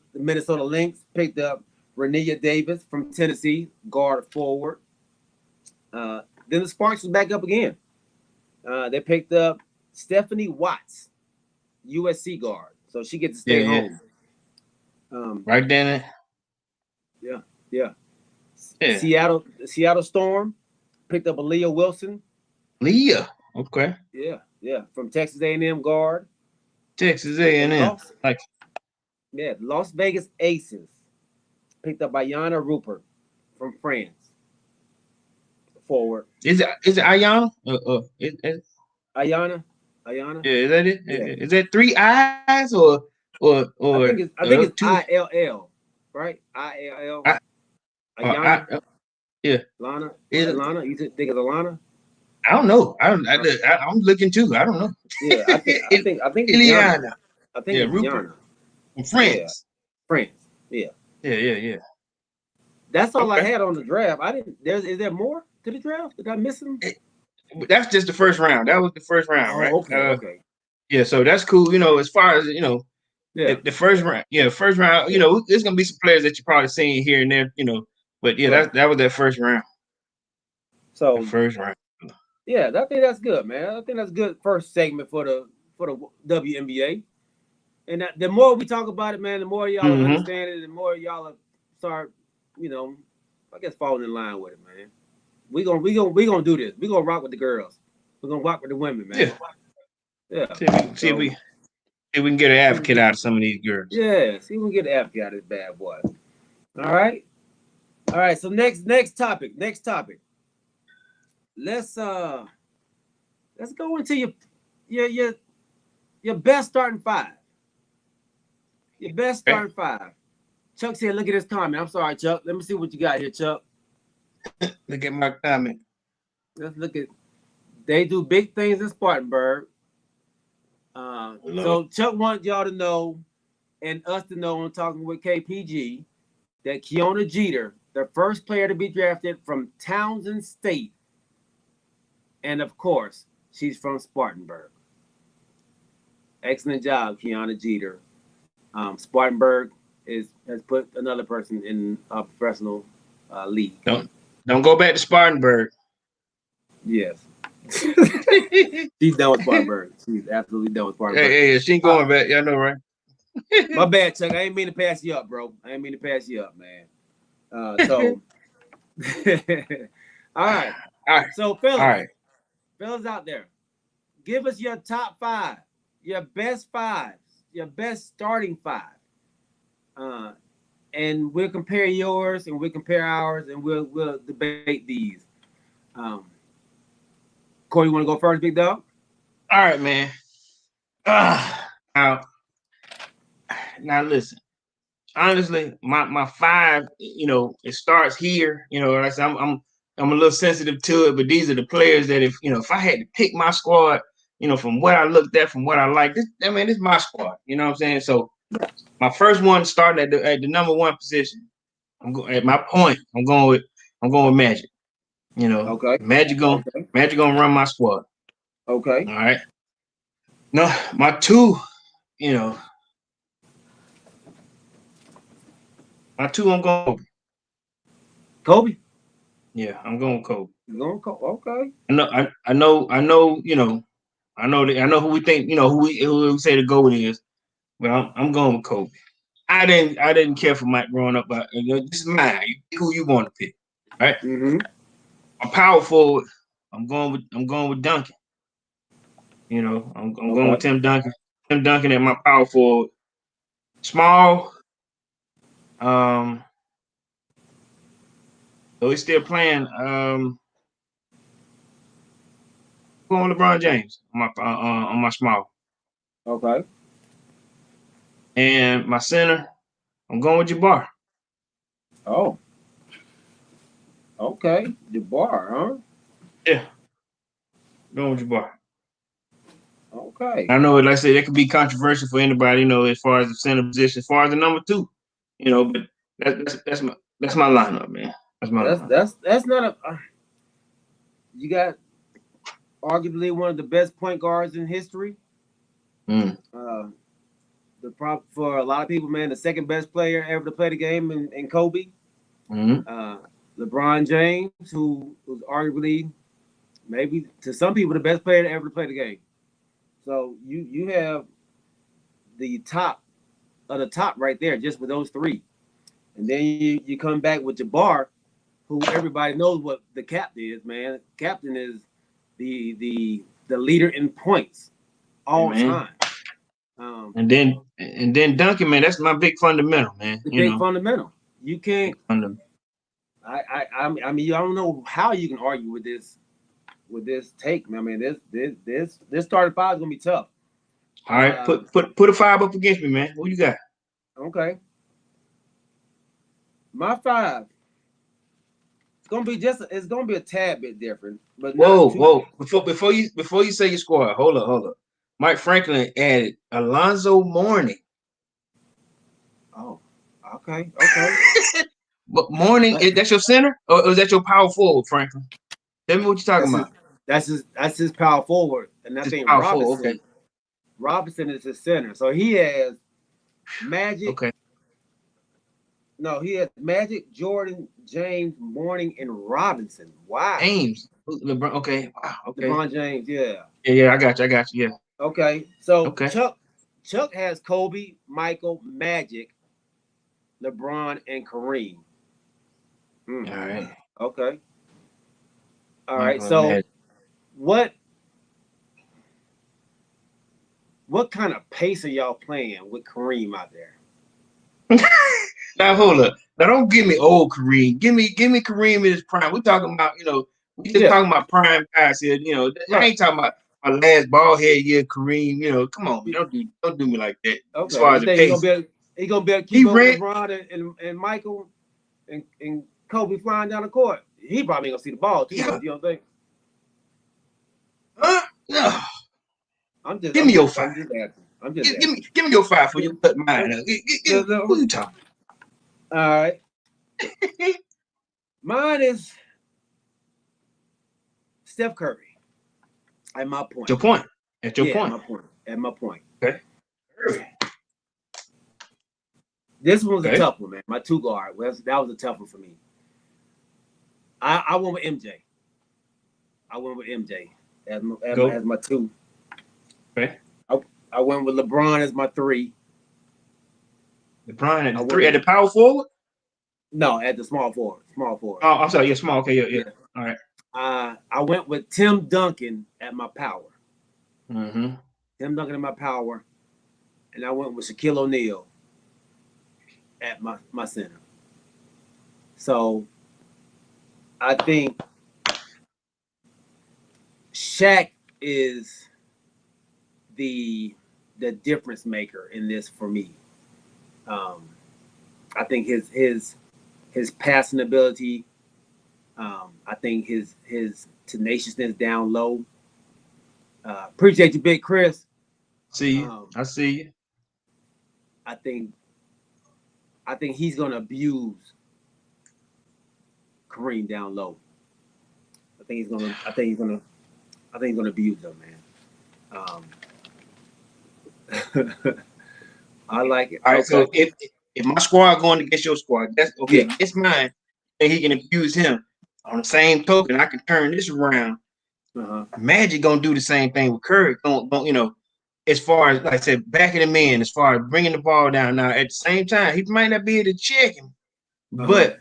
Lynx picked up Renea Davis from Tennessee, guard forward. Then the Sparks was back up again. They picked up Stephanie Watts, USC guard, so she gets to stay home. Right then. Yeah. Seattle Storm picked up Aaliyah Wilson. Leah, okay. Yeah, from Texas A&M guard. Texas A&M, Las Vegas Aces picked up Ayana Rupert from France. Forward. Is it Ayana? Ayana. Yeah, is that it? Yeah. Is that 3 I's or I think it's ILL, right? ILL. Ayana. Yeah. Lana. Lana. You think it's Alana? I don't know. I'm looking too. I don't know. Yeah, I think Iliana. I think it's Rupert. From France. France. Yeah. Yeah. That's all I had on the draft. Is there more to the draft? Did I miss them? That's just the first round. That was the first round, right? Okay. Yeah, so that's cool. You know, as far as the first round. Yeah, first round. You know, there's gonna be some players that you probably seen here and there. You know, but yeah, that was that first round. So the first round. Yeah, I think that's good, man. I think that's good first segment for the WNBA. And the more we talk about it, man, the more y'all understand it, the more y'all start, I guess falling in line with it, man. We gonna do this. We gonna rock with the girls. We're gonna rock with the women, man. Yeah. See if we can get an advocate out of some of these girls. Yeah, see if we can get an advocate out of this bad boy. All right. So next topic. Let's go into your best starting five. Your best starting five. Chuck said, "Look at this comment." I'm sorry, Chuck. Let me see what you got here, Chuck. Look at my comment. Let's look at. They do big things in Spartanburg. So Chuck wanted y'all to know, and us to know, I'm talking with KPG, that Kiona Jeter, the first player to be drafted from Townsend State. And of course, she's from Spartanburg. Excellent job, Kiona Jeter. Spartanburg has put another person in a professional league. Don't go back to Spartanburg. Yes. She's done with Spartanburg. She's absolutely done with Spartanburg. Hey, she ain't going back. Y'all know, right? My bad, Chuck. I ain't mean to pass you up, bro. I ain't mean to pass you up, man. So, all right. So, fellas out there, give us your top five, your best fives, your best starting five. And we'll compare yours and we'll compare ours and we'll debate these. Corey, you want to go first, big dog? All right, man. Now listen. Honestly, my five, it starts here. Like I said, I'm a little sensitive to it, but these are the players that if I had to pick my squad, from what I looked at, from what I like, this is my squad. You know what I'm saying? So my first one starting at the number one position. At my point, I'm going with Magic. Okay. Magic gonna run my squad. Okay. All right. No, my two, I'm going Kobe. Yeah, I'm going Kobe. You're going Kobe. Okay. I know, I know who we think, who we say the GOAT is, but I'm going with Kobe. I didn't care for Mike growing up, but this is mine. You pick who you want to pick, right? Mm-hmm. A power forward. I'm going with Duncan. I'm going with Okay. Tim Duncan. Tim Duncan at my power forward. Small. So he's still playing. Going with LeBron James on my small. Okay. And my center, I'm going with Jabbar. Oh. Okay. Jabbar, huh? Yeah, going with Jabbar. Okay. I know, like I said, that could be controversial for anybody, as far as the center position, as far as the number 2, but that's my lineup, man. That's my lineup. That's not a. You got arguably one of the best point guards in history. Mm. The prop for a lot of people, man, the second best player ever to play the game in Kobe. Mm-hmm. LeBron James, who was arguably maybe to some people the best player ever to play the game. So you have the top of the top right there, just with those three. And then you come back with Jabbar, who everybody knows what the captain is, man. Captain is the leader in points all time. And then Duncan, man, that's my big fundamental, man. The big fundamental. You can't. I mean, I don't know how you can argue with this take, man. I mean, this starting five is gonna be tough. All right, put a 5 up against me, man. What you got? Okay, my 5. It's gonna be a tad bit different, but whoa. Before you say your squad, hold up. Mike Franklin added Alonzo Mourning. Oh, okay. But Mourning, that's your center, or is that your power forward, Franklin? Tell me what you're talking about. That's his power forward, and I think Robinson is his center. So he has Magic. Okay. No, he has Magic, Jordan, James, Mourning, and Robinson. Wow. James, LeBron. Okay. Wow. Okay. LeBron James. Yeah. Yeah. I got you. Yeah. Okay. So Chuck has Kobe, Michael, Magic, LeBron, and Kareem. All right. Okay. All right. So what kind of pace are y'all playing with Kareem out there? Now hold up. Now don't give me old Kareem. Give me Kareem in his prime. We're talking about, we just talking about prime guys here. I ain't talking about my last ball head year Kareem. Come on, don't do me like that. Okay. As far as the pace. He gonna be able to keep up with LeBron and Michael and Kobe flying down the court. He probably ain't gonna see the ball too. Yeah. You don't think? No. Give me your 5. Give me your 5 for you cut mine. Who you talking? All right. Mine is Steph Curry. At my point. Your point. At your point. At my point. Okay. This one was a tough one, man. My 2 guard. That was a tough one for me. I went with MJ. As my 2. Okay. I went with LeBron as my 3. LeBron at 3 at the power forward? No, at the small forward. Oh, I'm sorry. Yeah, small. Okay, yeah. All right. I went with Tim Duncan at my power. Mm-hmm. Tim Duncan at my power, and I went with Shaquille O'Neal at my center. So I think Shaq is the difference maker in this for me. I think his passing ability. I think his tenaciousness down low. Appreciate you, Big Chris. See you. I see you. I think he's gonna abuse Kareem down low. I think he's gonna abuse him, man. I like it. All right. So if my squad going against your squad, that's okay. Yeah. It's mine, and he can abuse him. On the same token, I can turn this around Magic gonna do the same thing with Curry. Don't as far as like I said, backing him in, as far as bringing the ball down. Now at the same time, he might not be able to check him, but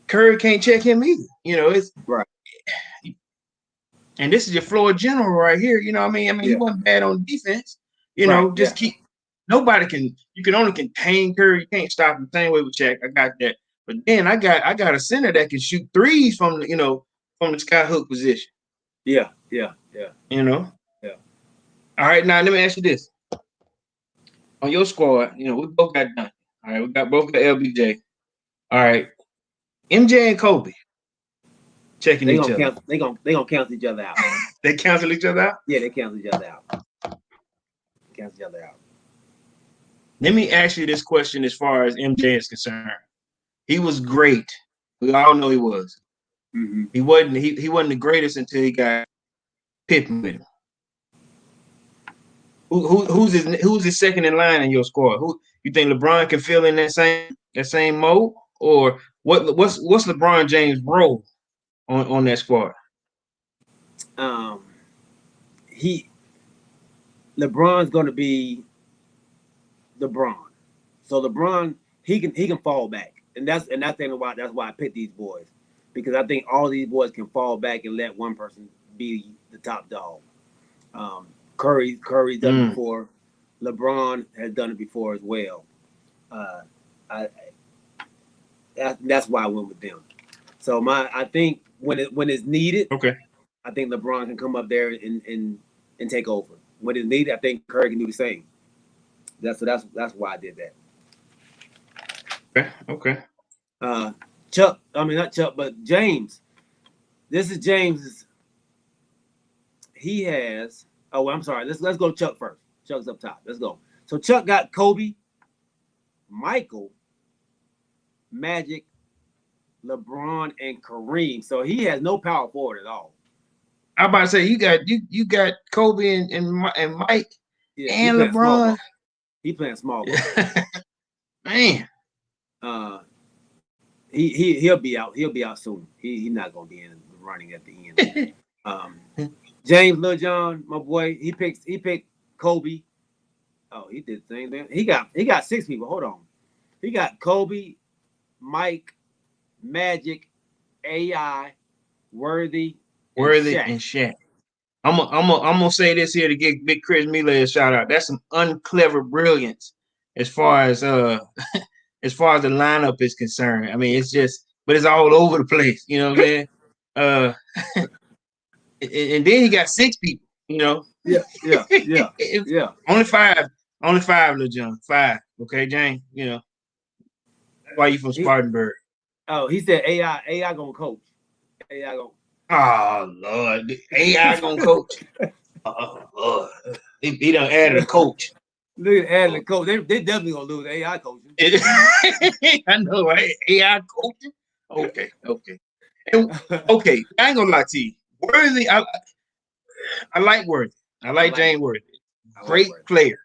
Curry can't check him either. It's right. And this is your floor general right here. You know what I mean? He wasn't bad on defense. Just keep. Nobody can. You can only contain Curry. You can't stop him. Same way with Shaq. I got that. But then I got a center that can shoot threes from the from the sky hook position. Yeah. Yeah. Yeah. All right, now let me ask you this. On your squad, we both got done. All right, we both got LBJ. All right, MJ and Kobe checking each other. They gonna cancel each other out. They cancel each other out? Yeah, they cancel each other out. Let me ask you this question as far as MJ is concerned. He was great. We all know he was. Mm-hmm. He wasn't the greatest until he got Pippen with him. Who's his second in line in your squad? Who you think LeBron can fill in that same mold? Or what's LeBron James' role on that squad? LeBron's gonna be LeBron. So LeBron, he can fall back. And that's why I picked these boys. Because I think all these boys can fall back and let one person be the top dog. Curry's done it before. LeBron has done it before as well. That's why I went with them. So I think when it's needed, I think LeBron can come up there and take over. When it's needed, I think Curry can do the same. That's why I did that. Okay. Chuck, not Chuck, but James. This is James's. He has. Oh, I'm sorry. Let's go Chuck first. Chuck's up top. Let's go. So Chuck got Kobe, Michael, Magic, LeBron, and Kareem. So he has no power forward at all. I'm about to say you got Kobe and Mike and LeBron. He playing small ball. Man. He'll be out. He'll be out soon. He's not gonna be in the running at the end. James Lil John, my boy, he picked Kobe. Oh, he did the same thing. He got 6 people. Hold on. He got Kobe, Mike, Magic, AI, Worthy, and Shaq. I'm gonna say this here to give Big Chris Miller a shout out. That's some unclever brilliance as far as the lineup is concerned. But it's all over the place. You know what I'm saying? And then he got 6 people. Yeah. Only five, Lil John. 5. Okay, James. That's why you from Spartanburg. Oh, he said AI gonna coach. AI gonna. Oh Lord, AI gonna coach. Oh Lord, he done added a coach. Look at adding a coach. They definitely gonna lose AI coaching. I know, right? AI coaching. Okay. Okay. I ain't gonna lie to you. Worthy, I like Worthy. I like James Worthy. Great player.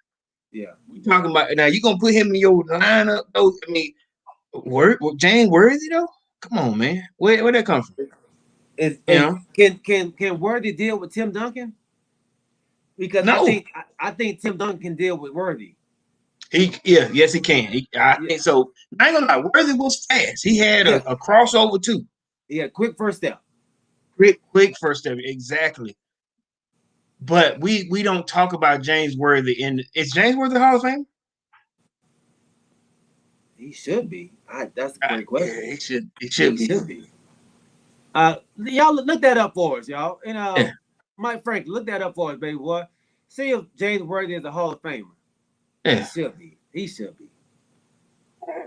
Yeah. We talking about now. You gonna put him in your lineup though? James Worthy though? Come on, man. Where that come from? Can Worthy deal with Tim Duncan? Because no. I think Tim Duncan can deal with Worthy. Yes, he can. I think so. I ain't gonna lie. Worthy was fast. He had a crossover too. Yeah, quick first step. Quick first step, exactly. But we don't talk about James Worthy. Is James Worthy Hall of Fame? He should be. That's a great question. Yeah, he should be. Y'all look that up for us, y'all. And Mike Frank, look that up for us, baby boy. See if James Worthy is a Hall of Famer. Yeah. He should be.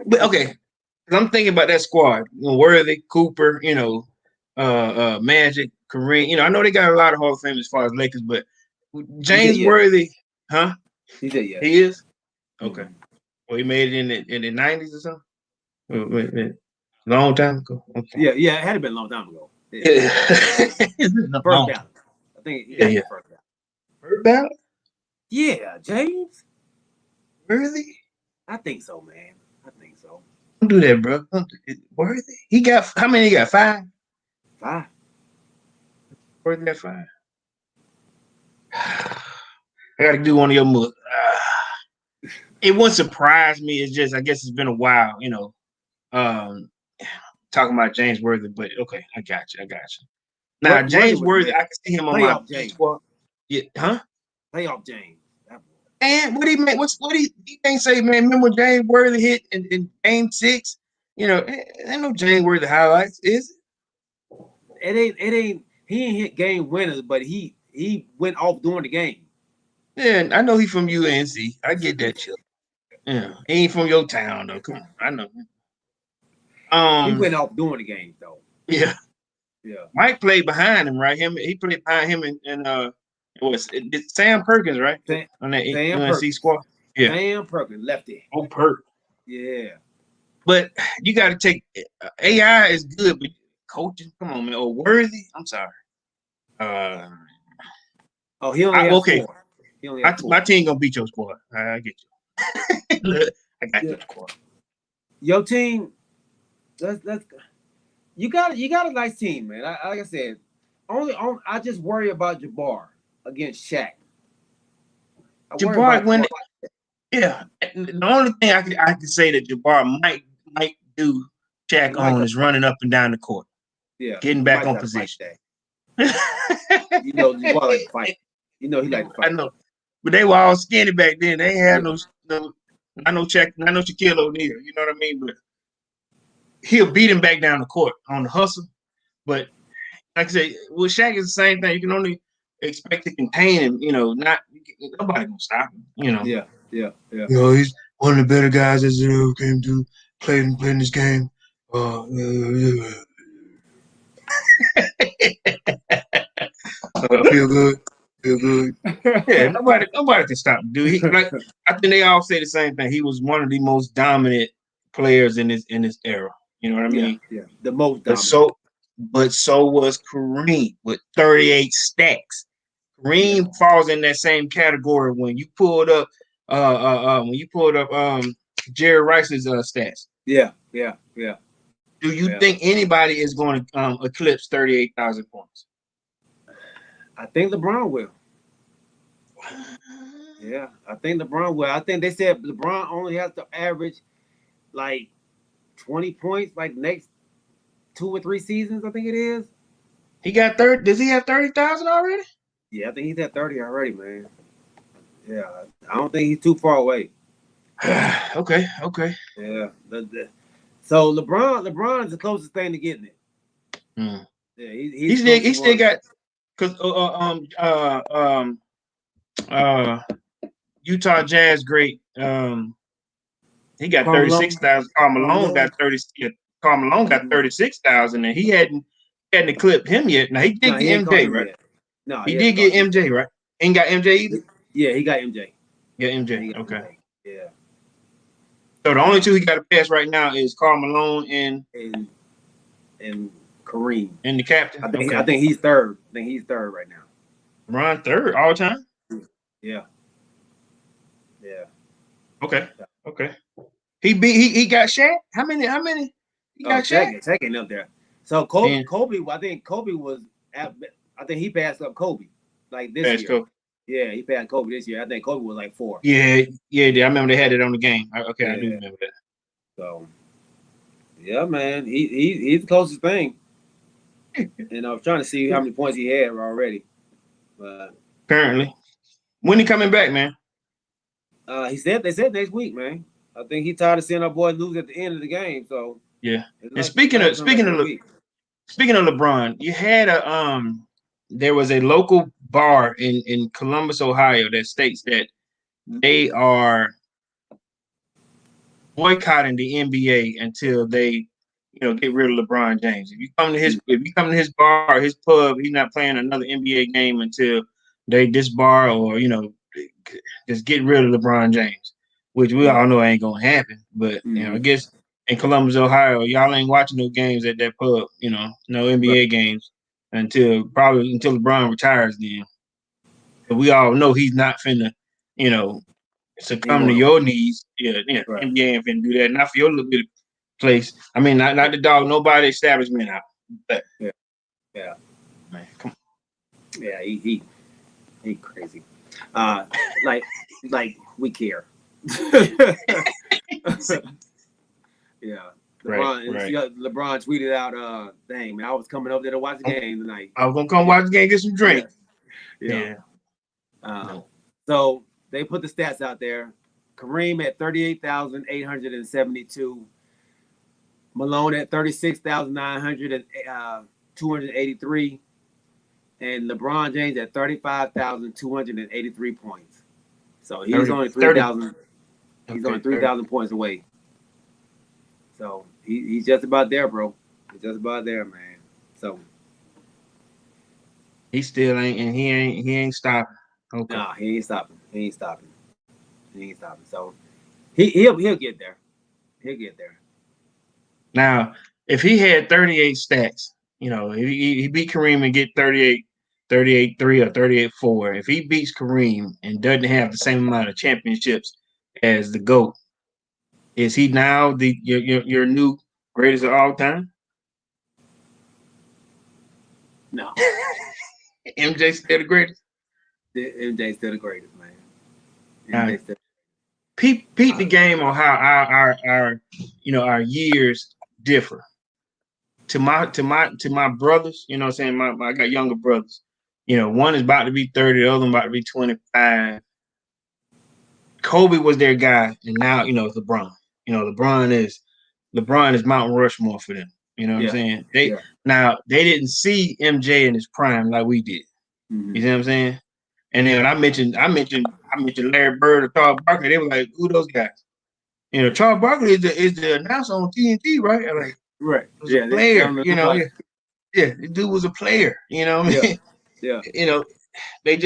But okay, I'm thinking about that squad. Worthy, Cooper, Magic, Kareem. I know they got a lot of Hall of Fame as far as Lakers, but James Worthy, huh? He said yes. He is? Okay. Mm-hmm. Well, he made it in the 90s or something? Wait. Long time ago. Okay. Yeah, it had to been a long time ago. Yeah. First ballot. I think he got the first ballot. First ballot? Yeah, James. Worthy? I think so, man. Don't do that, bro. Worthy? He got how many? He got 5? 5. Worthy at 5. I got to do one of your moves. It wouldn't surprise me. It's just, I guess it's been a while, talking about James Worthy, but okay, I got you. Now, James Worthy, I can see him on my B squad. Yeah, huh? Playoff James. And what he made? What he can't say, man? Remember when James Worthy hit in Game 6? Ain't no James Worthy highlights, is it? It ain't. He ain't hit game winners, but he went off during the game. Yeah, I know he from UNC. I get that chill. Yeah, he ain't from your town though. Come on, I know. He went off during the game though. Yeah. Yeah. Mike played behind him, right? He played behind him and it's Sam Perkins, right? On that UNC squad. Yeah. Sam Perkins, lefty. Oh, Perk. Yeah. But you got to take AI is good, but coaching, come on, man. Or Worthy, I'm sorry. He only has okay. 4. He only has 4. My team gonna beat your squad. I get you. Look, I got your squad. Your team. Let's. You got a nice team, man. Like I said, I just worry about Jabbar against Shaq. Jabbar when yeah. The only thing I can say that Jabbar might do Shaq on is running up and down the court. Yeah, getting back on position. Jabbar like to fight. He like to fight. I know, but they were all skinny back then. They ain't had no Shaquille O'Neal. You know what I mean? But he'll beat him back down the court on the hustle. But like I say, with Shaq is the same thing. You can only expect to contain him. Nobody gonna stop him. Yeah. He's one of the better guys that's ever came to playing this game. Feel good. Yeah, nobody can stop him, dude. I think they all say the same thing. He was one of the most dominant players in this era. You know what I mean? Yeah. The most dominant. But so was Kareem with 38 stacks. Kareem falls in that same category when you pulled up Jerry Rice's stats. Yeah. Do you think anybody is going to eclipse 38,000 points? I think LeBron will. Yeah, I think LeBron will. I think they said LeBron only has to average like 20 points like next 2 or 3 seasons, I think it is. He got 30. Does he have 30,000 already? Yeah, I think he's at 30 already, man. Yeah, I don't think he's too far away. Okay. Yeah. So LeBron is the closest thing to getting it. Mm. Yeah, he still got because Utah Jazz great. He got 36,000. Karl Malone got 30. Karl Malone got 36,000, and he hadn't eclipsed him yet. Now he did get MJ, right? Yet. No, he did get MJ, right? Ain't got MJ either. Yeah, he got MJ. Yeah, MJ. Okay. MJ. Yeah. So the only 2 he got to pass right now is Karl Malone and Kareem. And the captain. I think he's third. I think he's third right now. Ron third all time. Yeah. Okay. He got Shaq. How many? He got Shaq. Shaq ain't up there. So Kobe. I think Kobe was. I think he passed up Kobe like this year. Kobe. Yeah, he passed Kobe this year. I think Kobe was like 4. Yeah. I remember they had it on the game. I do remember that. So, yeah, man, he's the closest thing. And I was trying to see how many points he had already. But currently, when he coming back, man? They said next week, man. I think he's tired of seeing our boy lose at the end of the game. So yeah. And speaking of LeBron, you had there was a local bar in Columbus, Ohio, that states that they are boycotting the NBA until they, get rid of LeBron James. If you come to his bar or his pub, he's not playing another NBA game until they disbar or just get rid of LeBron James, which we all know ain't gonna happen. But I guess in Columbus, Ohio, y'all ain't watching no games at that pub. No NBA games until LeBron retires. Then, but we all know he's not finna, succumb to your needs. Yeah, right. NBA ain't finna do that. Not for your little bit of place. I mean, not the dog. Nobody establishment out. But, yeah. Man, come on. Yeah, he crazy. Uh, like we care. Yeah. Right, LeBron, right. LeBron tweeted out, dang man, I was coming up there to watch the game tonight. I was gonna come Yeah, watch the game, get some yeah, drink. yeah. Yeah. No. So they put the stats out there. Kareem at 38,872. Malone at 36,283. And LeBron James at 35,283 points. So he's 30, only 30. 3,000. He's only Okay, 30. 3,000 points away. So he's just about there, bro. He's just about there, man. So He still ain't, and he ain't stopping. Okay. nah, he ain't stopping. He ain't stopping. He ain't stopping. So he'll get there. He'll get there. Now, if he had 38 stacks, if he beat Kareem and get 38-3 or 38-4, if he beats Kareem and doesn't have the same amount of championships as the GOAT, is he now your new greatest of all time? No. MJ still the greatest? MJ's still the greatest, man. Now, peep the game on how our years differ. To my brothers, you know what I'm saying? I got younger brothers. One is about to be 30, the other one about to be 25. Kobe was their guy, and now it's LeBron. LeBron is Mount Rushmore for them. You know what I'm saying? They didn't see MJ in his prime like we did. Mm-hmm. You see what I'm saying? And then I mentioned Larry Bird or Charles Barkley. They were like, who those guys? Charles Barkley is the announcer on TNT, right? Like, right. Was a player. The dude was a player. You know what I mean? Yeah. They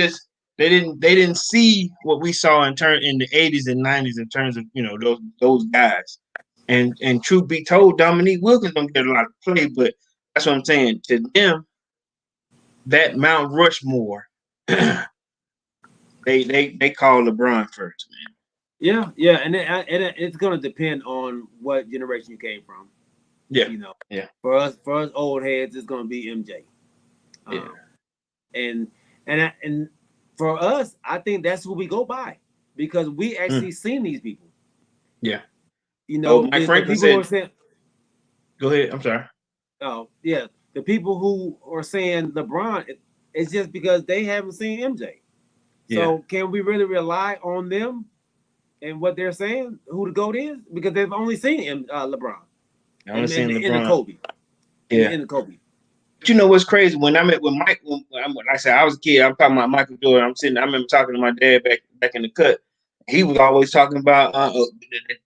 didn't see what we saw in the 80s and 90s in terms of those guys. And truth be told, Dominique Wilkins don't get a lot of play, but that's what I'm saying. To them, that Mount Rushmore, they call LeBron first, man. Yeah, and it's gonna depend on what generation you came from. Yeah, For us old heads, it's gonna be MJ. And for us, I think that's who we go by because we actually seen these people. Yeah. Mike Franklin said. Go ahead. I'm sorry. Oh yeah, the people who are saying LeBron, it's just because they haven't seen MJ. So can we really rely on them and what they're saying, who the GOAT is? Because they've only seen LeBron. In the Kobe. In the Kobe. But you know what's crazy? When I met with Mike, like I said, I was a kid. I'm talking about Michael Jordan. I remember talking to my dad back in the cut. He was always talking about the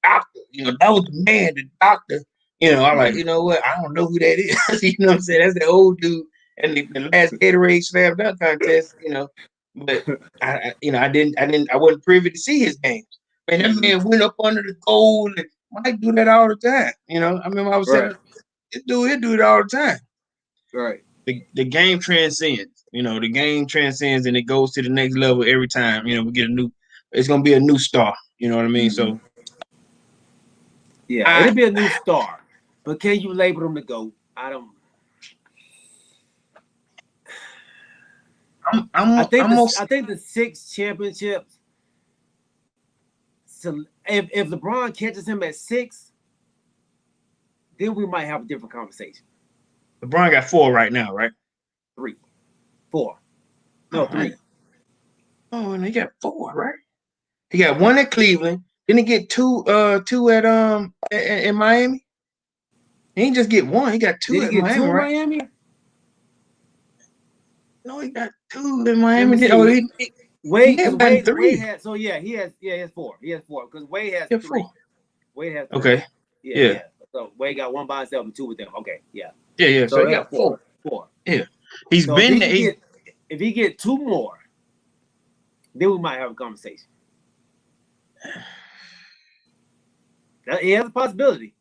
doctor. That was the man, the doctor. I'm like, you know what? I don't know who that is. You know what I'm saying? That's the old dude and the last Gatorade Slam Dunk contest. But I wasn't privy to see his games. Man, that man went up under the goal. And Mike do that all the time. I remember I was saying, he'll do it all the time. Right. The game transcends. The game transcends and it goes to the next level every time. We get it's gonna be a new star. You know what I mean? Mm-hmm. So it'll be a new star. But can you label them the GOAT? I don't. I think the 6 championships. So if LeBron catches him at 6, then we might have a different conversation. LeBron got 4 right now, right? 3, 4. No, 3. Oh, and he got 4, right? He got 1 at Cleveland. Didn't he get 2 in Miami? He didn't just get 1. He got 2 at Miami, right? Miami? No, he got 2 in Miami. Wade has 4. He has 4 because Wade has 3. Wade has 3. Okay. Yeah. So Wade got 1 by himself and 2 with them. Okay. Yeah. Yeah. So he got 4. Yeah. He's so been if he get 2 more, then we might have a conversation. He has a possibility.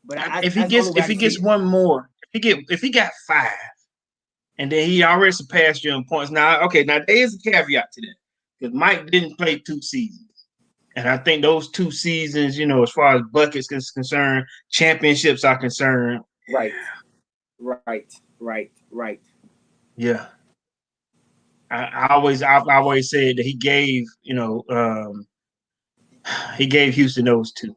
But if he gets 1 more, if he got 5, and then he already surpassed you in points. Now there is a caveat to that because Mike didn't play 2 seasons, and I think those 2 seasons, as far as buckets is concerned, championships are concerned, Right. Right. Yeah. I've always said that he gave Houston those two.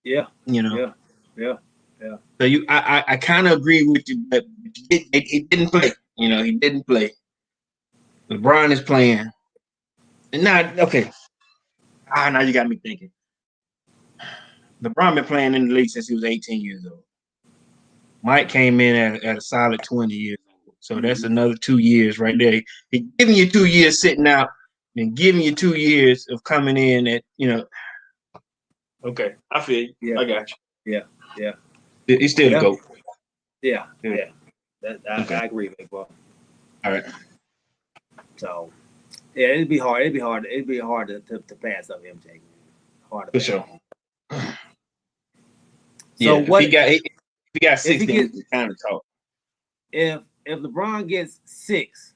Yeah. You know. Yeah. Yeah. Yeah. So I kind of agree with you, but he didn't play. You know, he didn't play. LeBron is playing. And now, okay. Now you got me thinking. LeBron been playing in the league since he was 18 years old. Mike came in at a solid 20 years old. So that's another 2 years right there. He giving you 2 years sitting out and giving you 2 years of coming in at, okay. I feel you. Yeah. I got you. Yeah. He's still the GOAT. Yeah. Okay. I agree with Bob. All right. So yeah, it'd be hard. It'd be hard to pass up MJ. Hard to For pass. sure. So what if he got 6, he then gets, we can kind of talk. If LeBron gets 6,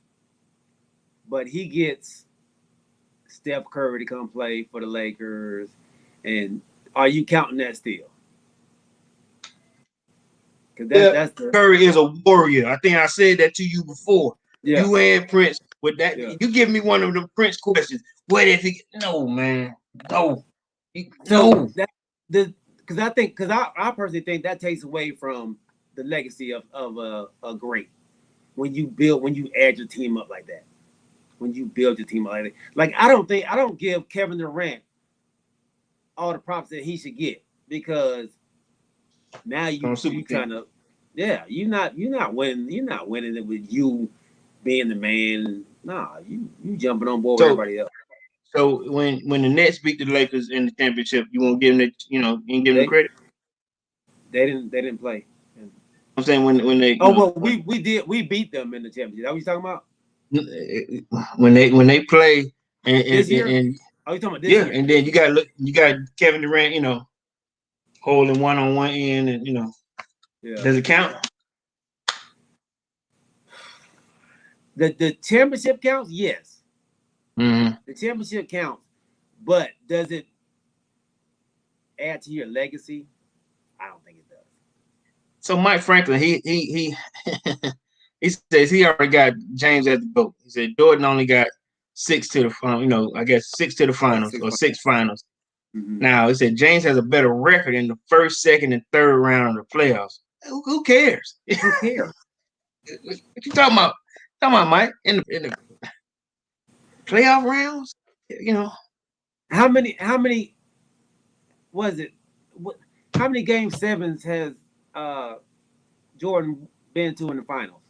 but he gets Steph Curry to come play for the Lakers, and are you counting that still? That's Curry is a warrior. I think I said that to you before. Yeah. You and Prince with that. Yeah. You give me one of the Prince questions. What if he? No, man. No. So because I personally think that takes away from the legacy of a great when you add your team up like that. When you build your team up like that. Like I don't give Kevin Durant all the props that he should get because now you trying to you're not winning it with you being the man. Nah, you jumping on board with everybody else. So when the Nets beat the Lakers in the championship, you won't give them you didn't give them the credit. They didn't play. I'm saying when they we beat them in the championship. That what you talking about? When they play this year? And oh, you talking about this year? And then you got Kevin Durant, holding one on one end, and does it count? The championship counts, yes. Mm-hmm. The championship counts, but does it add to your legacy? I don't think it does. So Mike Franklin, he he says he already got James as the GOAT. He said Jordan only got 6 to the final, I guess 6 to the finals or 6 finals. Mm-hmm. Now he said James has a better record in the first, second, and third round of the playoffs. Who cares? Who cares? What you talking about? Mike in the playoff rounds? How many was it? How many game 7s has Jordan been to in the finals?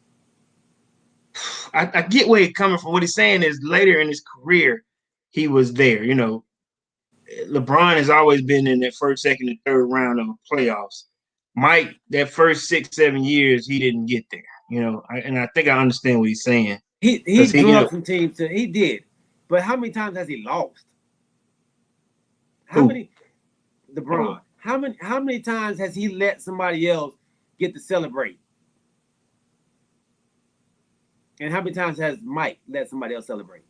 I get where he's coming from. What he's saying is later in his career, he was there. LeBron has always been in that first, second, and third round of the playoffs. Mike, that first 6, 7 years, he didn't get there. And I think I understand what he's saying. He drew up some teams. He did, but how many times has he lost? How many? LeBron. How many times has he let somebody else get to celebrate? And how many times has Mike let somebody else celebrate?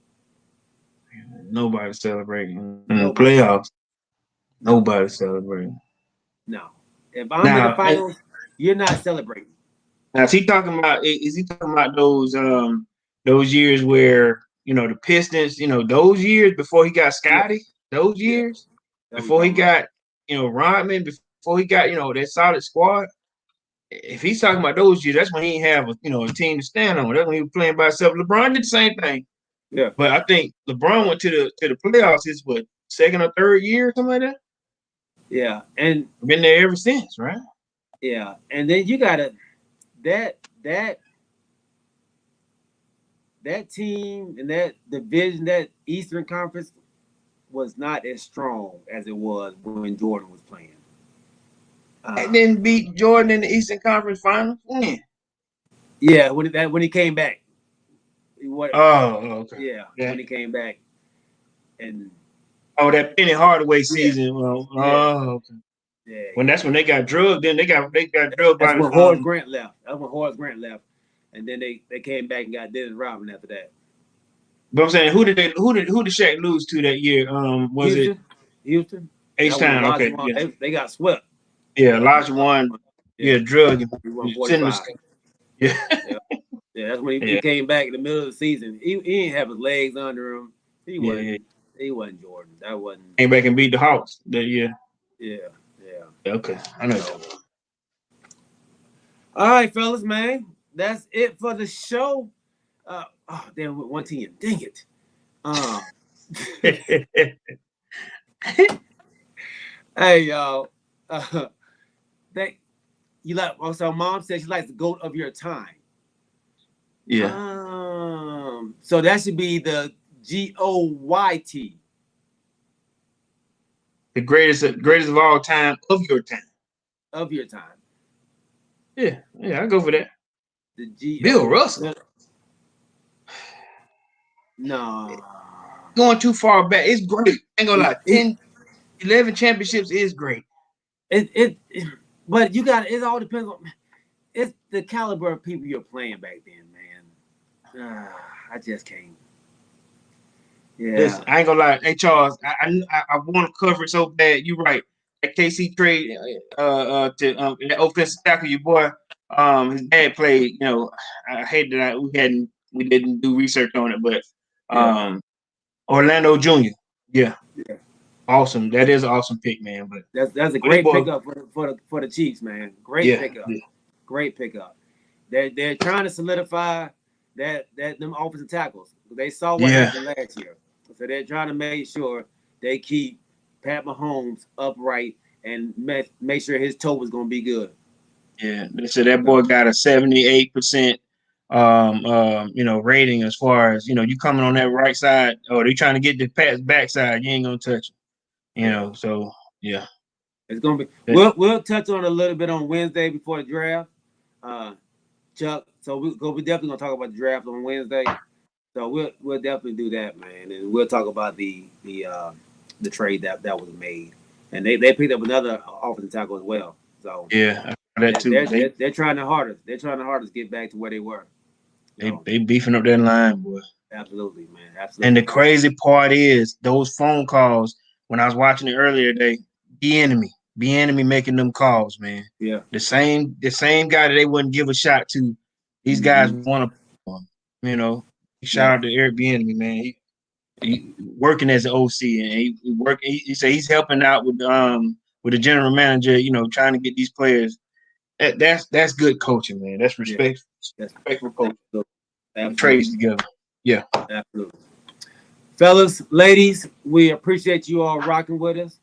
Nobody celebrating in the playoffs. Nobody celebrating. No. If I'm in the finals, you're not celebrating. Now, is he talking about those years where the Pistons, those years before he got Scotty, those years before he got Rodman, before he got that solid squad? If he's talking about those years, that's when he didn't have a team to stand on. That's when he was playing by himself. LeBron did the same thing. Yeah. But I think LeBron went to the playoffs his second or third year, something like that. Yeah, and been there ever since, right? Yeah, and then you gotta that team and that division, that Eastern Conference was not as strong as it was when Jordan was playing. And then beat Jordan in the Eastern Conference Finals. When? Yeah, when he came back. Okay. Yeah, when he came back, and that Penny Hardaway season. Yeah. Okay. Yeah. When they got drugged, then they got drugged. That's when Horace Grant left. And then they came back and got Dennis Rodman after that. But I'm saying, who did Shaq lose to that year? Was Houston? H-Town? Okay. They got swept. Yeah, Elijah won. drug him. He won Send him 45. yeah. Yeah, that's when he came back in the middle of the season. He didn't have his legs under him. He wasn't Jordan. That wasn't. Came back and beat the Hawks that year. Yeah. Okay, I know. All right, fellas, man. That's it for the show. Damn, with 110. Dang it. Hey, y'all. You like? Also, Mom says she likes the GOAT of your time. Yeah. So that should be the GOYT. The greatest of all time of your time. Of your time. Yeah, I go for that. The Bill Russell. No. Going too far back. It's great. Ain't gonna lie. 10, 11 championships is great. But you got it all depends on it's the caliber of people you're playing back then, man. I just can't. Yeah. Listen, I ain't gonna lie. Hey Charles, I want to cover it so bad. You're right. That KC trade to that offensive tackle, your boy, his dad played. You know, I hate that we didn't do research on it, but Orlando Jr. Yeah. Awesome. That is an awesome pick, man. But that's a great pickup for the Chiefs, man. Great pickup. Yeah. Great pickup. They're trying to solidify them offensive tackles. They saw what happened last year. So they're trying to make sure they keep Pat Mahomes upright and make sure his toe was going to be good. Yeah, so that boy got a 78%, rating as far as you coming on that right side, or they trying to get the Pat's backside. You ain't gonna touch him. So yeah, it's gonna be. We'll touch on a little bit on Wednesday before the draft, Chuck. So we're definitely gonna talk about the draft on Wednesday. So we'll definitely do that, man, and we'll talk about the trade that was made, and they picked up another offensive tackle as well. So yeah, that too. They're trying their hardest. They're trying their hardest to get back to where they were. They beefing up that line, boy. Absolutely, man. Absolutely. And the crazy part is those phone calls. When I was watching it earlier today, Bieniemy making them calls, man. Yeah. The same guy that they wouldn't give a shot to. These guys want to, Shout out to Eric Bieniemy, man. He working as an OC, and he said he's helping out with the general manager, trying to get these players. That's good coaching, man. That's respect. That's respectful coaching. Absolutely. Trades together. Yeah. Absolutely. Fellas, ladies, we appreciate you all rocking with us.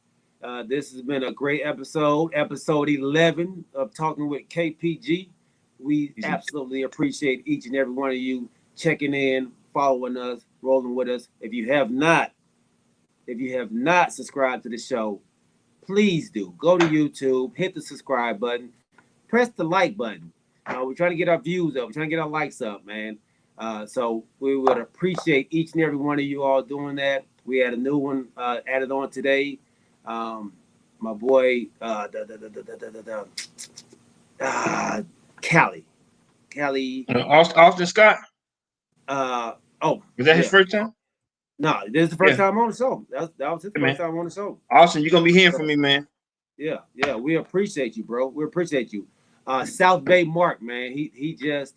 This has been a great episode 11 of Talking with KPG. We absolutely appreciate each and every one of you checking in, following us, rolling with us. If you have not subscribed to the show, please do. Go to YouTube, hit the subscribe button, press the like button. We're trying to get our views up. We're trying to get our likes up, man. So we would appreciate each and every one of you all doing that. We had a new one added on today. My boy, Callie. Austin Scott. Was that his first time? No, this is the first time on the show. That was his first time on the show. Austin, you're gonna be hearing from me, man. Yeah. We appreciate you, bro. We appreciate you. South Bay Mark, man. He just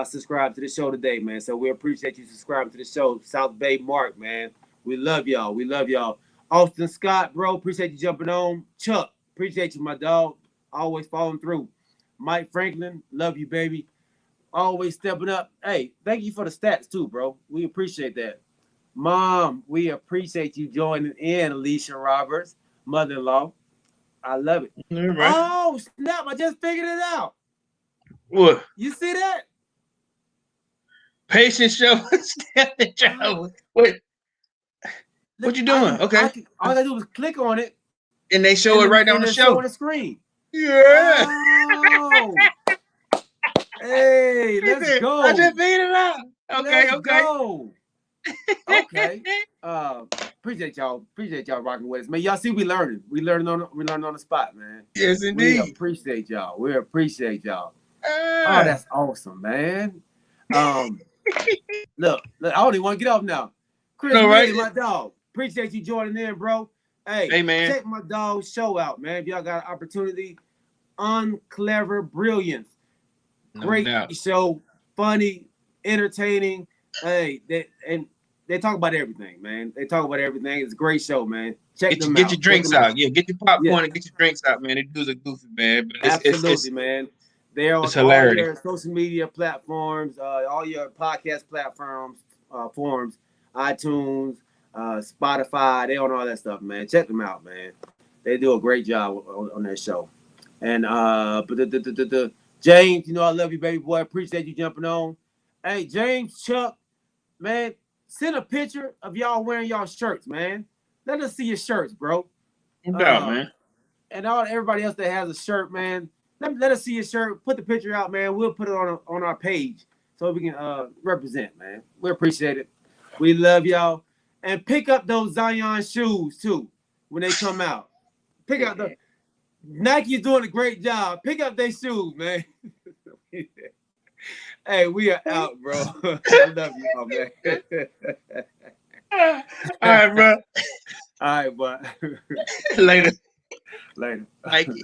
subscribed to the show today, man. So we appreciate you subscribing to the show. South Bay Mark, man. We love y'all. Austin Scott, bro. Appreciate you jumping on. Chuck, appreciate you, my dog. Always following through. Mike Franklin, love you, baby. Always stepping up. Hey, thank you for the stats too, bro. We appreciate that. Mom, we appreciate you joining in, Alicia Roberts, mother-in-law. I love it. Right. Oh, snap. I just figured it out. What? You see that? Patience show. What you doing? All I gotta do was click on it. And they show it right on the show. On the screen. Yeah. Oh. Hey, let's go. I just figured it out. Okay. Go. Okay. Appreciate y'all rocking with us, man. Y'all see we learning. We learning on the spot, man. Yes, indeed. We appreciate y'all. Oh, that's awesome, man. Look, I don't even want to get off now. Chris, my dog. Appreciate you joining in, bro. Hey, man. check my dog's show out, man. If y'all got an opportunity, unclever brilliance. No Great doubt. show, funny, entertaining. Hey, they talk about everything, man. They talk about everything. It's a great show, man. Check them Get your out. Check drinks them out. out. Yeah, get your Yeah, popcorn and get your drinks out, man. They dudes are goofy, man. But absolutely, man. They're on it's all hilarity. your social media platforms, all your podcast platforms, forms, iTunes, Spotify. They on all that stuff, man. Check them out, man. They do a great job on that show. And James, you know I love you, baby boy. Appreciate you jumping on. Hey, James, Chuck, man, send a picture of y'all wearing y'all shirts, man. Let us see your shirts, bro. No doubt, Uh, man. and everybody else that has a shirt, man, let us see your shirt. Put the picture out, man. We'll put it on our page so we can represent, man. We appreciate it. We love y'all. And pick up those Zion shoes too when they come out. Pick up the Nike's doing a great job. Pick up their shoes, man. Hey, we are out, bro. I love y'all, man. All right, bro. All right, but Later. later. Nike.